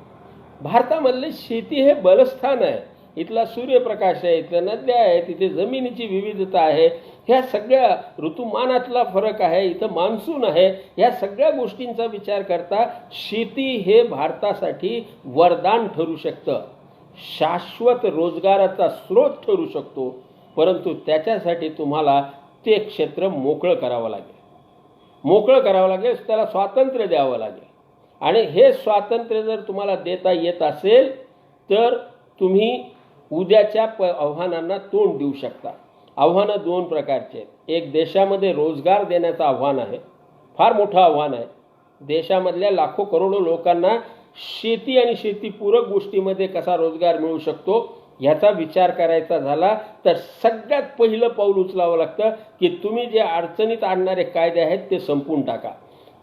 भारतामधले शेती हे बलस्थान आहे. इथला सूर्यप्रकाश आहे, इथल्या नद्या आहेत, इथे जमिनीची विविधता आहे, ह्या सगळ्या ऋतुमानातला फरक आहे, इथं मान्सून आहे, ह्या सगळ्या गोष्टींचा विचार करता शेती हे भारतासाठी वरदान ठरू शकतं, शाश्वत रोजगाराचा स्रोत ठरू शकतो. परंतु त्याच्यासाठी तुम्हाला ते क्षेत्र मोकळं करावं लागेल, त्याला स्वातंत्र्य द्यावं लागेल. आणि हे स्वातंत्र्य जर तुम्हाला देता येत असेल तर तुम्ही उद्याच्या आव्हानांना तोंड देऊ शकता. आव्हानं दोन प्रकारचे आहेत. एक देशामध्ये रोजगार देण्याचं आव्हान आहे, फार मोठं आव्हान आहे. देशामधल्या लाखो करोडो लोकांना शेती आणि शेतीपूरक गोष्टीमध्ये कसा रोजगार मिळू शकतो ह्याचा विचार करायचा झाला तर सगळ्यात पहिलं पाऊल उचलावं लागतं की तुम्ही जे अडचणीत आणणारे कायदे आहेत ते संपवून टाका.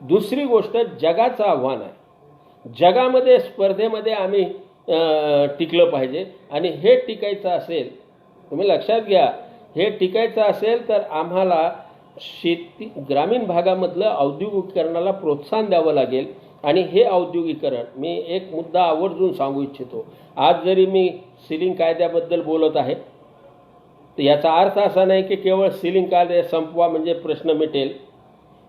दुसरी गोष्ट जगाचं आव्हान आहे. जगामध्ये स्पर्धेमध्ये आम्ही टिकलं पाहिजे आणि हे टिकायचं असेल, तुम्ही लक्षात घ्या, हे टिकायचं असेल तर आम्हाला शेती ग्रामीण भागामधलं औद्योगिकीकरणाला प्रोत्साहन द्यावं लागेल. आणि हे औद्योगिकीकरण मी एक मुद्दा आवर्जून सांगू इच्छितो. आज जरी मी सीलिंग कायद्याबद्दल बोलत आहे तर याचा अर्थ असा नाही की केवळ सीलिंग कायदे संपवा म्हणजे प्रश्न मिटेल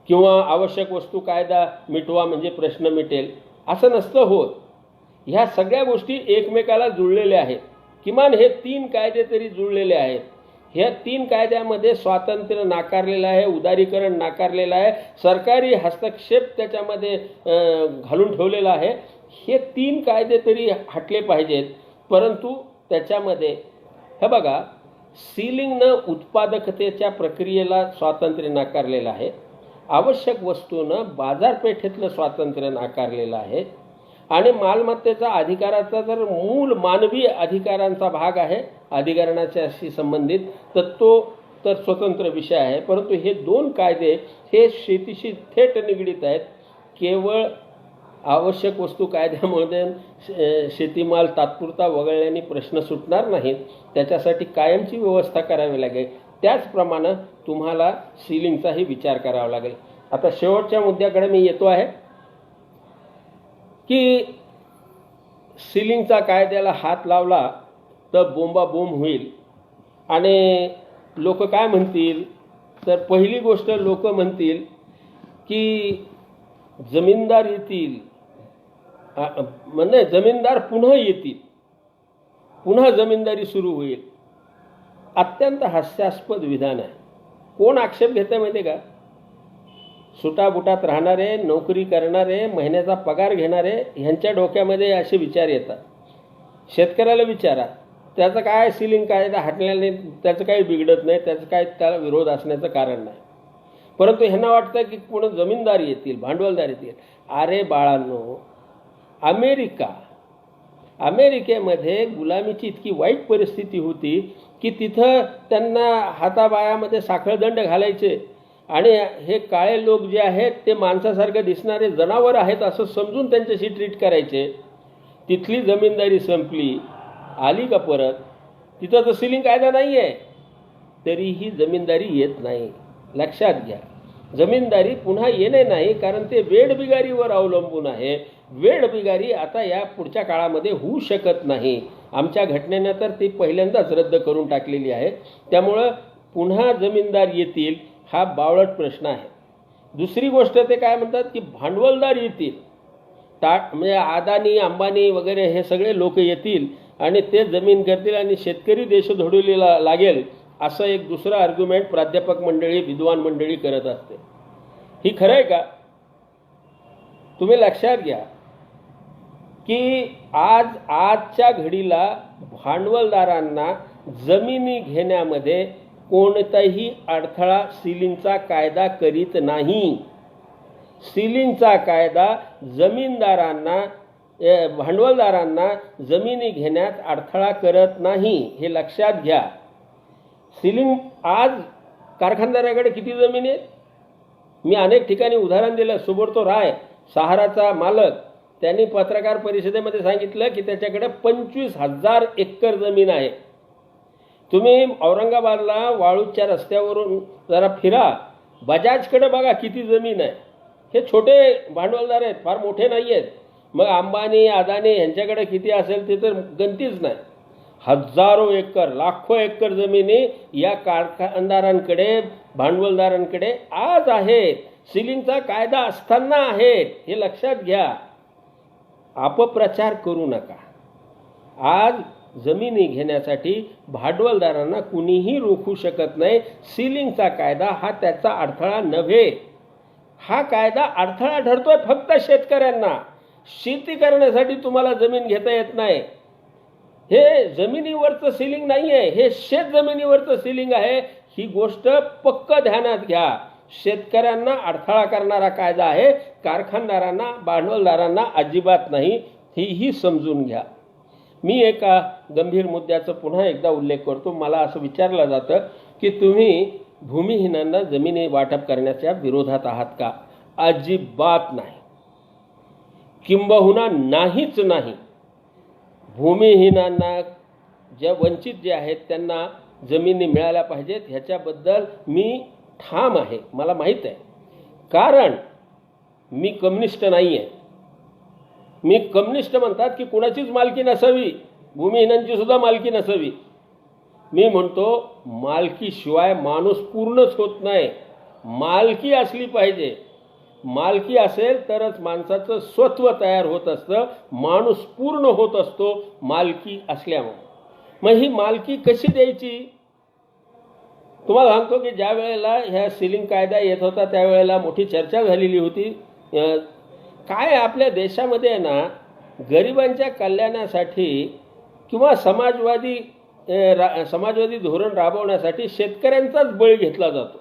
किंवा आवश्यक वस्तू कायदा मिटवा म्हणजे प्रश्न मिटेल, असं नसतं होत. ह्या सगळ्या गोष्टी एकमेकाला जुळलेल्या आहेत. किमान हे 3 कायदे तरी जुळलेले आहेत. ह्या 3 कायद्यामध्ये स्वातंत्र्य नाकारलेलं आहे, उदारीकरण नाकारलेलं आहे, सरकारी हस्तक्षेप त्याच्यामध्ये घालून ठेवलेला आहे. हे 3 कायदे तरी हटले पाहिजेत. परंतु त्याच्यामध्ये हे बघा, सीलिंगनं उत्पादकतेच्या प्रक्रियेला स्वातंत्र्य नाकारलेलं आहे, आवश्यक वस्तूनं बाजारपेठेतलं स्वातंत्र्य नाकारलेलं आहे आणि मालमत्तेचा अधिकाराचा जर मूल मानवी अधिकारांचा भाग आहे अधिकरणाच्याशी संबंधित तर तो तर स्वतंत्र विषय आहे. परंतु हे 2 कायदे हे शेतीशी थेट निगडीत आहेत. केवळ आवश्यक वस्तू कायद्यामध्ये शेतीमाल तात्पुरता वगळल्याने प्रश्न सुटणार नाहीत, त्याच्यासाठी कायमची व्यवस्था करावी लागेल. त्याचप्रमाणे तुम्हाला सीलिंगचाही विचार करावा लागेल. आता शेवटच्या मुद्द्याकडे मी येतो आहे की सीलिंगचा कायद्याला हात लावला तर बोंबाबोंब होईल आणि लोक काय म्हणतील तर पहिली गोष्ट लोक म्हणतील की जमीनदार येतील, म्हणजे जमीनदार पुन्हा येतील, पुन्हा जमीनदारी सुरू होईल. अत्यंत हास्यास्पद विधान आहे. कोण आक्षेप घेतं माहिती आहे का? सुटाबुटात राहणारे, नोकरी करणारे, महिन्याचा पगार घेणारे ह्यांच्या डोक्यामध्ये असे विचार येतात. शेतकऱ्याला विचारा, त्याचं काय सीलिंग कायदा हटल्याने त्याचं काही बिघडत नाही, त्याचं काय त्याला विरोध असण्याचं कारण नाही. परंतु ह्यांना वाटतं की कोण जमीनदार येतील, भांडवलदार येतील. अरे बाळांनो, अमेरिकेमध्ये गुलामीची इतकी वाईट परिस्थिती होती की तिथं त्यांना हाताबायामध्ये साखळदंड घालायचे आणि हे काळे लोक जे आहेत ते माणसासारखं दिसणारे जनावर आहेत असं समजून त्यांच्याशी ट्रीट करायचे. तिथली जमीनदारी संपली, आली का परत? तिथं तर सीलिंग कायदा नाही आहे, तरीही जमीनदारी येत नाही. लक्षात घ्या, जमीनदारी पुन्हा येणे नाही, कारण ते वेठबिगारीवर अवलंबून आहे. वेठबिगारी आता या पुढच्या काळामध्ये होऊ शकत नाही. आमच्या घटनेनं तर ती पहिल्यांदाच रद्द करून टाकलेली आहे. त्यामुळं पुन्हा जमीनदार येतील हा बावळट प्रश्न आहे. दुसरी गोष्ट ते काय म्हणतात की भांडवलदार येतील, म्हणजे अदानी अंबानी वगैरे हे सगळे लोक येतील आणि ते जमीन करतील आणि शेतकरी देशोधडीला लागेल, असं एक दुसरं आर्ग्युमेंट प्राध्यापक मंडळी, विद्वान मंडळी करत असते. ही खरं आहे का? तुम्ही लक्षात घ्या की आजच्या घडीला भांडवलदारांना जमिनी घेण्यामध्ये कोणताही अडथळा सीलिंगचा कायदा करीत नाही. सीलिंगचा कायदा जमीनदारांना, भांडवलदारांना जमिनी घेण्यात अडथळा करत नाही, हे लक्षात घ्या. सीलिंग आज कारखानदाराकडे किती जमीन आहे? मी अनेक ठिकाणी उदाहरण दिलं. सुब्रतो राय, सहाराचा मालक, त्यांनी पत्रकार परिषदेमध्ये सांगितलं की त्याच्याकडे 25,000 एकर जमीन आहे. तुम्ही औरंगाबादला वाळूच्या रस्त्यावरून जरा फिरा, बजाजकडे बघा किती जमीन आहे. हे छोटे भांडवलदार आहेत, फार मोठे नाही आहेत. मग अंबानी अदानी यांच्याकडे किती असेल ते तर गणतीच नाही. हजारो एकर लाखो एकर जमिनी या कारखानदारांकडे भांडवलदारांकडे आज आहेत. सिलिंगचा कायदा असताना आहेत, हे लक्षात घ्या. अपप्रचार करू नका. आज जमिनी घेण्यासाठी भांडवलदारांना कुणीही रोखू शकत नाही. सिलिंगचा कायदा हा त्याचा अडथळा नव्हे. हा कायदा अडथळा ठरतोय फक्त शेतकऱ्यांना. शेती करण्यासाठी तुम्हाला जमीन घेता येत नाही. हे जमिनीवरचं सिलिंग नाही आहे, हे शेत जमिनीवरचं सिलिंग आहे. ही गोष्ट पक्क ध्यानात घ्या. शेतकऱ्यांना अडथळा करणारा कायदा आहे, कारखानदारांना भांडवलदारांना अजिबात नाही. हेही समजून घ्या. मी एका गंभीर मुद्द्याचा पुन्हा एकदा उल्लेख करतो. मला असं विचारलं जातं की तुम्ही भूमिहीनांना जमिनी वाटप करण्याच्या विरोधात आहात का? अजिबात नाही, किंबहुना नाहीच नाही. भूमिहीनांना, ज्या वंचित जे आहेत त्यांना जमिनी मिळाल्या पाहिजेत ह्याच्याबद्दल मी ठाम आहे. मला माहीत आहे, कारण मी कम्युनिस्ट नाही आहे. मी कम्युनिस्ट म्हणतात की कुणाचीच मालकी नसावी, भूमिहीनांची सुद्धा मालकी नसावी. मी म्हणतो मालकीशिवाय माणूस पूर्णच होत नाही. मालकी असली पाहिजे. मालकी असेल तरच माणसाचं स्वत्व तयार होत असतं, माणूस पूर्ण होत असतो मालकी असल्यामुळे. मग ही मालकी कशी द्यायची? तुम्हाला सांगतो की ज्या वेळेला ह्या सिलिंग कायदा येत होता त्यावेळेला मोठी चर्चा झालेली होती. काय आपल्या देशामध्ये आहे ना, गरिबांच्या कल्याणासाठी किंवा समाजवादी धोरण राबवण्यासाठी शेतकऱ्यांचाच बळी घेतला जातो.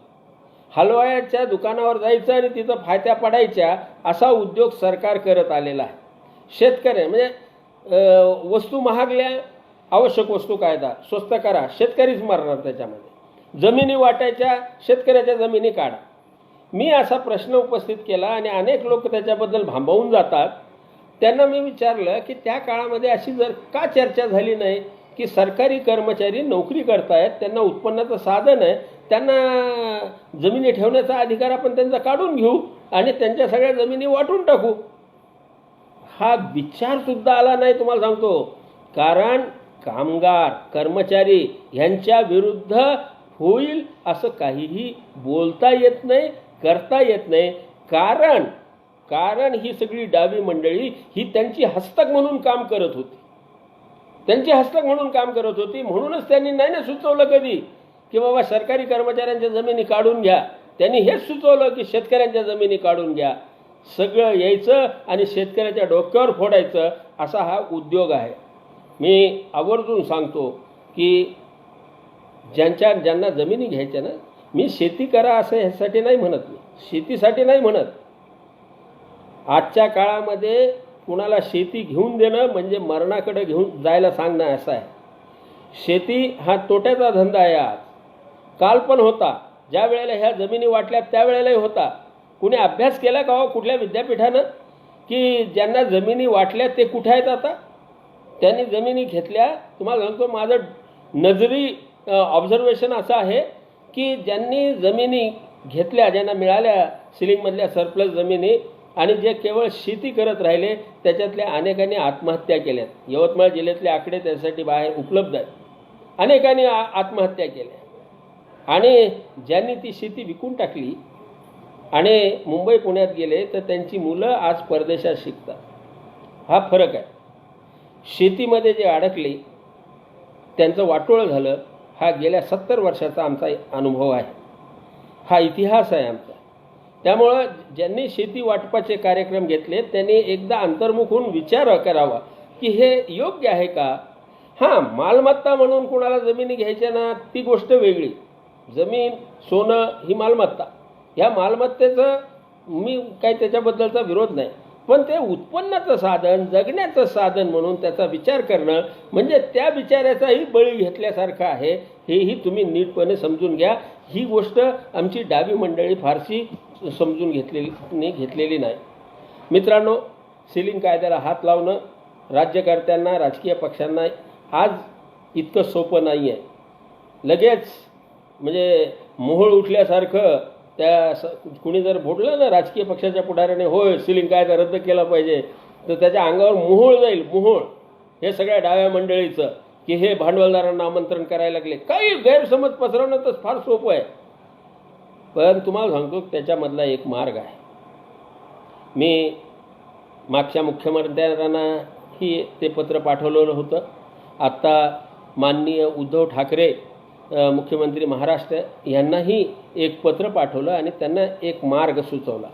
हलवायाच्या दुकानावर जायचं आणि तिथं फायद्या पडायच्या असा उद्योग सरकार करत आलेला आहे. शेतकरी म्हणजे वस्तू महागल्या, आवश्यक वस्तू कायदा स्वस्त करा, शेतकरीच मरणार त्याच्यामध्ये. जमिनी वाटायच्या, शेतकऱ्याच्या जमिनी काढा. मी असा प्रश्न उपस्थित केला आणि अनेक लोक त्याच्याबद्दल भांबावून जातात. त्यांना मी विचारलं की त्या काळामध्ये अशी जर का चर्चा झाली नाही की सरकारी कर्मचारी नोकरी करतायत, त्यांना उत्पन्नाचं साधन आहे, त्यांना जमिनी ठेवण्याचा अधिकार आपण त्यांचा काढून घेऊ आणि त्यांच्या सगळ्या जमिनी वाटून टाकू. हा विचारसुद्धा आला नाही तुम्हाला सांगतो. कारण कामगार कर्मचारी यांच्या विरुद्ध होईल असं काहीही बोलता येत नाही, करता येत नाही. कारण ही सगळी डावी मंडळी ही त्यांची हस्तक म्हणून काम करत होती. म्हणूनच त्यांनी नाही ना सुचवलं कधी की बाबा सरकारी कर्मचाऱ्यांच्या जमिनी काढून घ्या. त्यांनी हेच सुचवलं की शेतकऱ्यांच्या जमिनी काढून घ्या. सगळं यायचं आणि शेतकऱ्याच्या डोक्यावर फोडायचं असा हा उद्योग आहे. मी आवर्जून सांगतो की ज्यांना जमिनी घ्यायच्या ना, मी शेती करा असं ह्यासाठी नाही म्हणत, मी शेतीसाठी नाही म्हणत. आजच्या काळामध्ये कुणाला शेती घेऊन देणं म्हणजे मरणाकडे घेऊन जायला सांगणं असं आहे. शेती हा तोट्याचा धंदा आहे. आज काल पण होता. ज्या वेळेला ह्या जमिनी वाटल्या त्यावेळेलाही होता. कुणी अभ्यास केला का हो कुठल्या विद्यापीठानं की ज्यांना जमिनी वाटल्या ते कुठे आहेत आता? त्यांनी जमिनी घेतल्या. तुम्हाला सांगतो माझं नजरी ऑब्झर्वेशन असं आहे की ज्यांनी जमिनी घेतल्या, ज्यांना मिळाल्या सिलिंगमधल्या सरप्लस जमिनी आणि जे केवळ शेती करत राहिले त्याच्यातल्या अनेकांनी आत्महत्या केल्यात. यवतमाळ जिल्ह्यातले आकडे त्यासाठी बाहेर उपलब्ध आहेत. अनेकांनी आत्महत्या केल्या आणि ज्यांनी ती शेती विकून टाकली आणि मुंबई पुण्यात गेले तर त्यांची मुलं आज परदेशात शिकतात. हा फरक आहे. शेतीमध्ये जे अडकले त्यांचं वाटोळं झालं, हा गेल्या 70 वर्षाचा आमचा अनुभव आहे. हा इतिहास आहे आमचा. त्यामुळं ज्यांनी शेती वाटपाचे कार्यक्रम घेतले त्यांनी एकदा अंतर्मुख होऊन विचार करावा की हे योग्य आहे का? हां, मालमत्ता म्हणून कुणाला जमिनी घ्यायच्या ना, ती गोष्ट वेगळी. जमीन सोनं ही मालमत्ता. ह्या मालमत्तेचं मी काही त्याच्याबद्दलचा विरोध नाही, पण ते उत्पन्नाचं साधन, जगण्याचं साधन म्हणून त्याचा विचार करणं म्हणजे त्या विचाराचाही बळी घेतल्यासारखं आहे. हेही तुम्ही नीटपणे समजून घ्या. ही गोष्ट आमची डावी मंडळी फारशी समजून घेतलेली नाही. मित्रांनो, सिलिंग कायद्याला हात लावणं राज्यकर्त्यांना, राजकीय पक्षांना आज इतकं सोपं नाही आहे. लगेच म्हणजे मोहोळ उठल्यासारखं कुणी जर बोललं ना राजकीय पक्षाच्या पुढाऱ्याने, होय सिलिंग कायदा रद्द केला पाहिजे, तर त्याच्या अंगावर मोहोळ जाईल. मोहोळ हे सगळ्या डाव्या मंडळीचं की हे भांडवलदारांना आमंत्रण करायला लागले. काही गैरसमज पसरवणं तर फार सोपं आहे, पण तुम्हाला सांगतो त्याच्यामधला एक मार्ग आहे. मी मागच्या मुख्यमंत्र्यांनाही ते पत्र पाठवलेलं होतं. आत्ता माननीय उद्धव ठाकरे मुख्यमंत्री महाराष्ट्र यांनाही एक पत्र पाठवलं आणि त्यांना एक मार्ग सुचवला.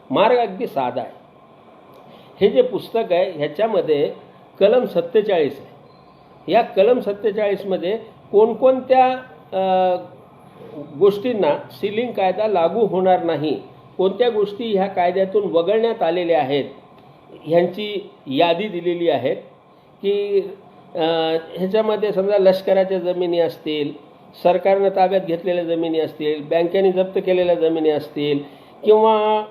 मार्ग अगदी साधा आहे. हे जे पुस्तक आहे ह्याच्यामध्ये कलम 47 आहे. या कलम 47मध्ये कोणकोणत्या गोष्टींना सीलिंग कायदा लागू होणार नाही, कोणत्या गोष्टी ह्या कायद्यातून वगळण्यात आलेल्या आहेत ह्यांची यादी दिलेली आहे. की ह्याच्यामध्ये समजा लष्कराच्या जमिनी असतील, सरकारनं ताब्यात घेतलेल्या जमिनी असतील, बँकेने जप्त केलेल्या जमिनी असतील, किंवा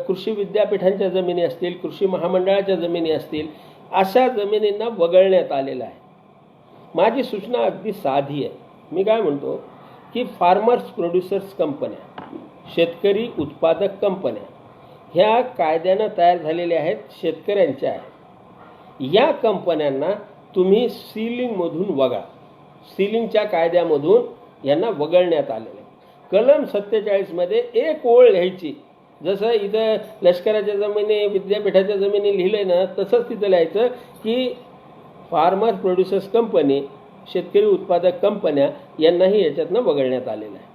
कृषी विद्यापीठांच्या जमिनी असतील, कृषी महामंडळाच्या जमिनी असतील, अशा जमिनींना वगळण्यात आलेलं आहे. माझी सूचना अगदी साधी आहे. मी काय म्हणतो की फार्मर्स प्रोड्युसर्स कंपन्या, शेतकरी उत्पादक कंपन्या ह्या कायद्यानं तयार झालेल्या आहेत, शेतकऱ्यांच्या आहेत. या कंपन्यांना तुम्ही सीलिंगमधून वगळा. सीलिंगच्या कायद्यामधून यांना वगळण्यात आलेलं आहे. कलम 47मध्ये एक ओळ लिहायची. जसं इथं लष्कराच्या जमिनी, विद्यापीठाच्या जमिनी लिहिलं आहे ना, तसंच तिथं लिहायचं की फार्मर प्रोड्युसर्स कंपनी, शेतकरी उत्पादक कंपन्या यांनाही याच्यातनं वगळण्यात आलेलं आहे.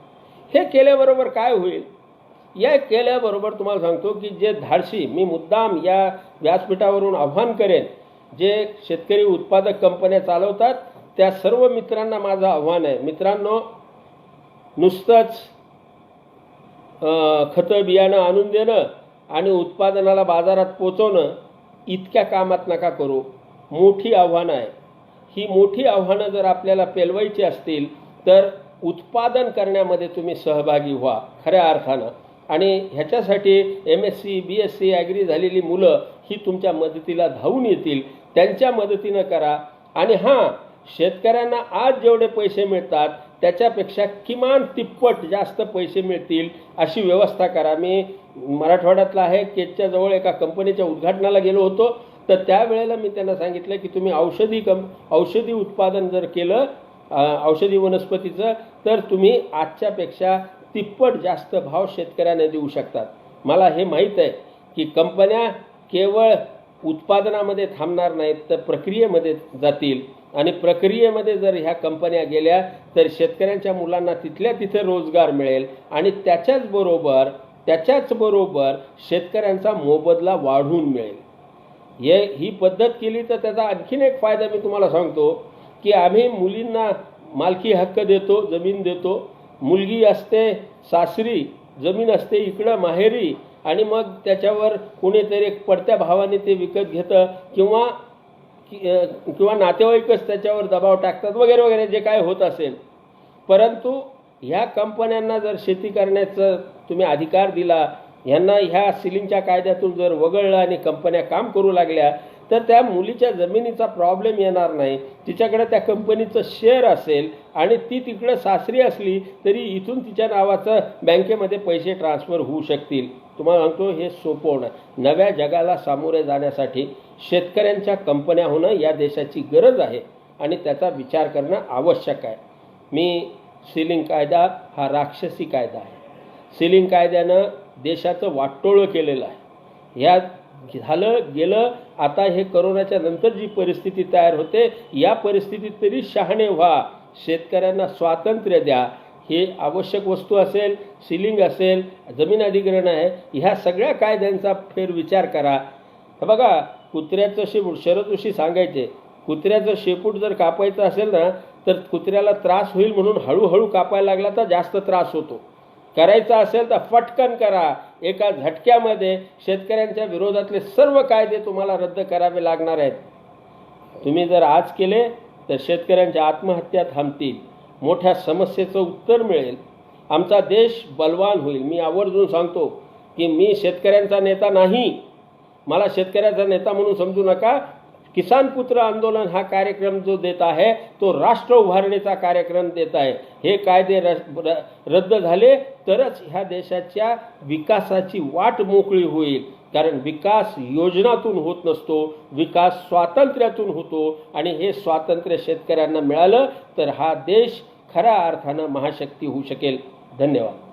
हे केल्याबरोबर काय होईल? या केल्याबरोबर तुम्हाला सांगतो की जे धाडसी, मी मुद्दाम या व्यासपीठावरून आव्हान करेन, जे शेतकरी उत्पादक कंपन्या चालवतात त्या सर्व मित्रांना माझं आव्हान आहे, मित्रांनो, नुसतंच खतं बियाणं आणून देणं आणि उत्पादनाला बाजारात पोचवणं इतक्या कामात नका करू. मोठी आव्हानं आहे. ही मोठी आव्हानं जर आपल्याला पेलवायची असतील तर उत्पादन करण्यामध्ये तुम्ही सहभागी व्हा खऱ्या अर्थानं. आणि ह्याच्यासाठी MSc BSc ॲग्री झालेली मुलं ही तुमच्या मदतीला धावून येतील. त्यांच्या मदतीनं करा. आणि हां, शेतकऱ्यांना आज जेवढे पैसे मिळतात त्याच्यापेक्षा किमान तिप्पट जास्त पैसे मिळतील अशी व्यवस्था करा. मी मराठवाड्यातला आहे, केजच्या जवळ एका कंपनीच्या उद्घाटनाला गेलो होतो. तर त्यावेळेला मी त्यांना सांगितलं की तुम्ही औषधी उत्पादन जर केलं, औषधी वनस्पतीचं, तर तुम्ही आजच्यापेक्षा तिप्पट जास्त भाव शेतकऱ्यांना देऊ शकतात. मला हे माहीत आहे की कंपन्या केवळ उत्पादनामध्ये थांबणार नाहीत तर प्रक्रियेमध्ये जातील. आणि प्रक्रियेमध्ये जर ह्या कंपन्या गेल्या तर शेतकऱ्यांच्या मुलांना तिथल्या तिथे रोजगार मिळेल. आणि त्याच्याच बरोबर शेतकऱ्यांचा मोबदला वाढून मिळेल. ही पद्धत केली तर त्याचा आणखीन एक फायदा मी तुम्हाला सांगतो की आम्ही मुलींना मालकी हक्क देतो, जमीन देतो. मुलगी असते सासरी, जमीन असते इकडं माहेरी, आणि मग त्याच्यावर कुणीतरी पडत्या भावाने ते विकत घेतं किंवा नातेवाईकच त्याच्यावर दबाव टाकतात वगैरे वगैरे, जे काय होत असेल. परंतु ह्या कंपन्यांना जर शेती करण्याचा तुम्ही अधिकार दिला, ह्यांना ह्या सीलिंगच्या कायद्यातून जर वगळलं आणि कंपन्या काम करू लागल्या तर त्या मुलीच्या जमिनीचा प्रॉब्लेम येणार नाही. तिच्याकडे त्या कंपनीचं शेअर असेल आणि ती तिकडं सासरी असली तरी इथून तिच्या नावाचं बँकेमध्ये पैसे ट्रान्सफर होऊ शकतील. तुम्हाला सांगतो हे सोपं होणार. नव्या जगाला सामोरे जाण्यासाठी शेतकऱ्यांच्या कंपन्या होणं या देशाची गरज आहे आणि त्याचा विचार करणं आवश्यक आहे. सीलिंग कायदा हा राक्षसी कायदा आहे. सीलिंग कायद्यानं देशाचं वाटोळं केलेलं आहे. ह्या झालं गेलं. आता हे करोनाच्या नंतर जी परिस्थिती तयार होते, या परिस्थितीत तरी शहाणे व्हा. शेतकऱ्यांना स्वातंत्र्य द्या. हे आवश्यक वस्तू असेल, सीलिंग असेल, जमीन अधिग्रहण आहे, ह्या सगळ्या कायद्यांचा फेरविचार करा. बघा, कुत्र्याचं शेपूट, शरद ऋषी सांगायचे, कुत्र्याचं शेपूट जर कापायचं असेल ना तर कुत्र्याला त्रास होईल म्हणून हळूहळू कापायला लागला तर जास्त त्रास होतो. करायचं असेल तर फटकन करा. एका झटक्यामध्ये शेतकऱ्यांच्या विरोधातले सर्व कायदे तुम्हाला रद्द करावे लागणार आहेत. तुम्ही जर आज केले तर शेतकऱ्यांच्या आत्महत्या थांबतील. मोठ्या समस्येचं उत्तर मिळेल. आमचा देश बलवान होईल. मी आवर्जून सांगतो की मी शेतकऱ्यांचा नेता नाही. मला शेतकऱ्याचा नेता म्हणून समजू नका. किसान पुत्र आंदोलन हा कार्यक्रम जो देत आहे तो राष्ट्र उभारणीचा कार्यक्रम देत आहे. हे कायदे रद्द झाले तरच ह्या देशाच्या विकासाची वाट मोकळी होईल. कारण विकास योजनातून होत नसतो, विकास स्वातंत्र्यातून होतो आणि हे स्वातंत्र्य शेतकऱ्यांना मिळालं तर हा देश खऱ्या अर्थानं महाशक्ती होऊ शकेल. धन्यवाद.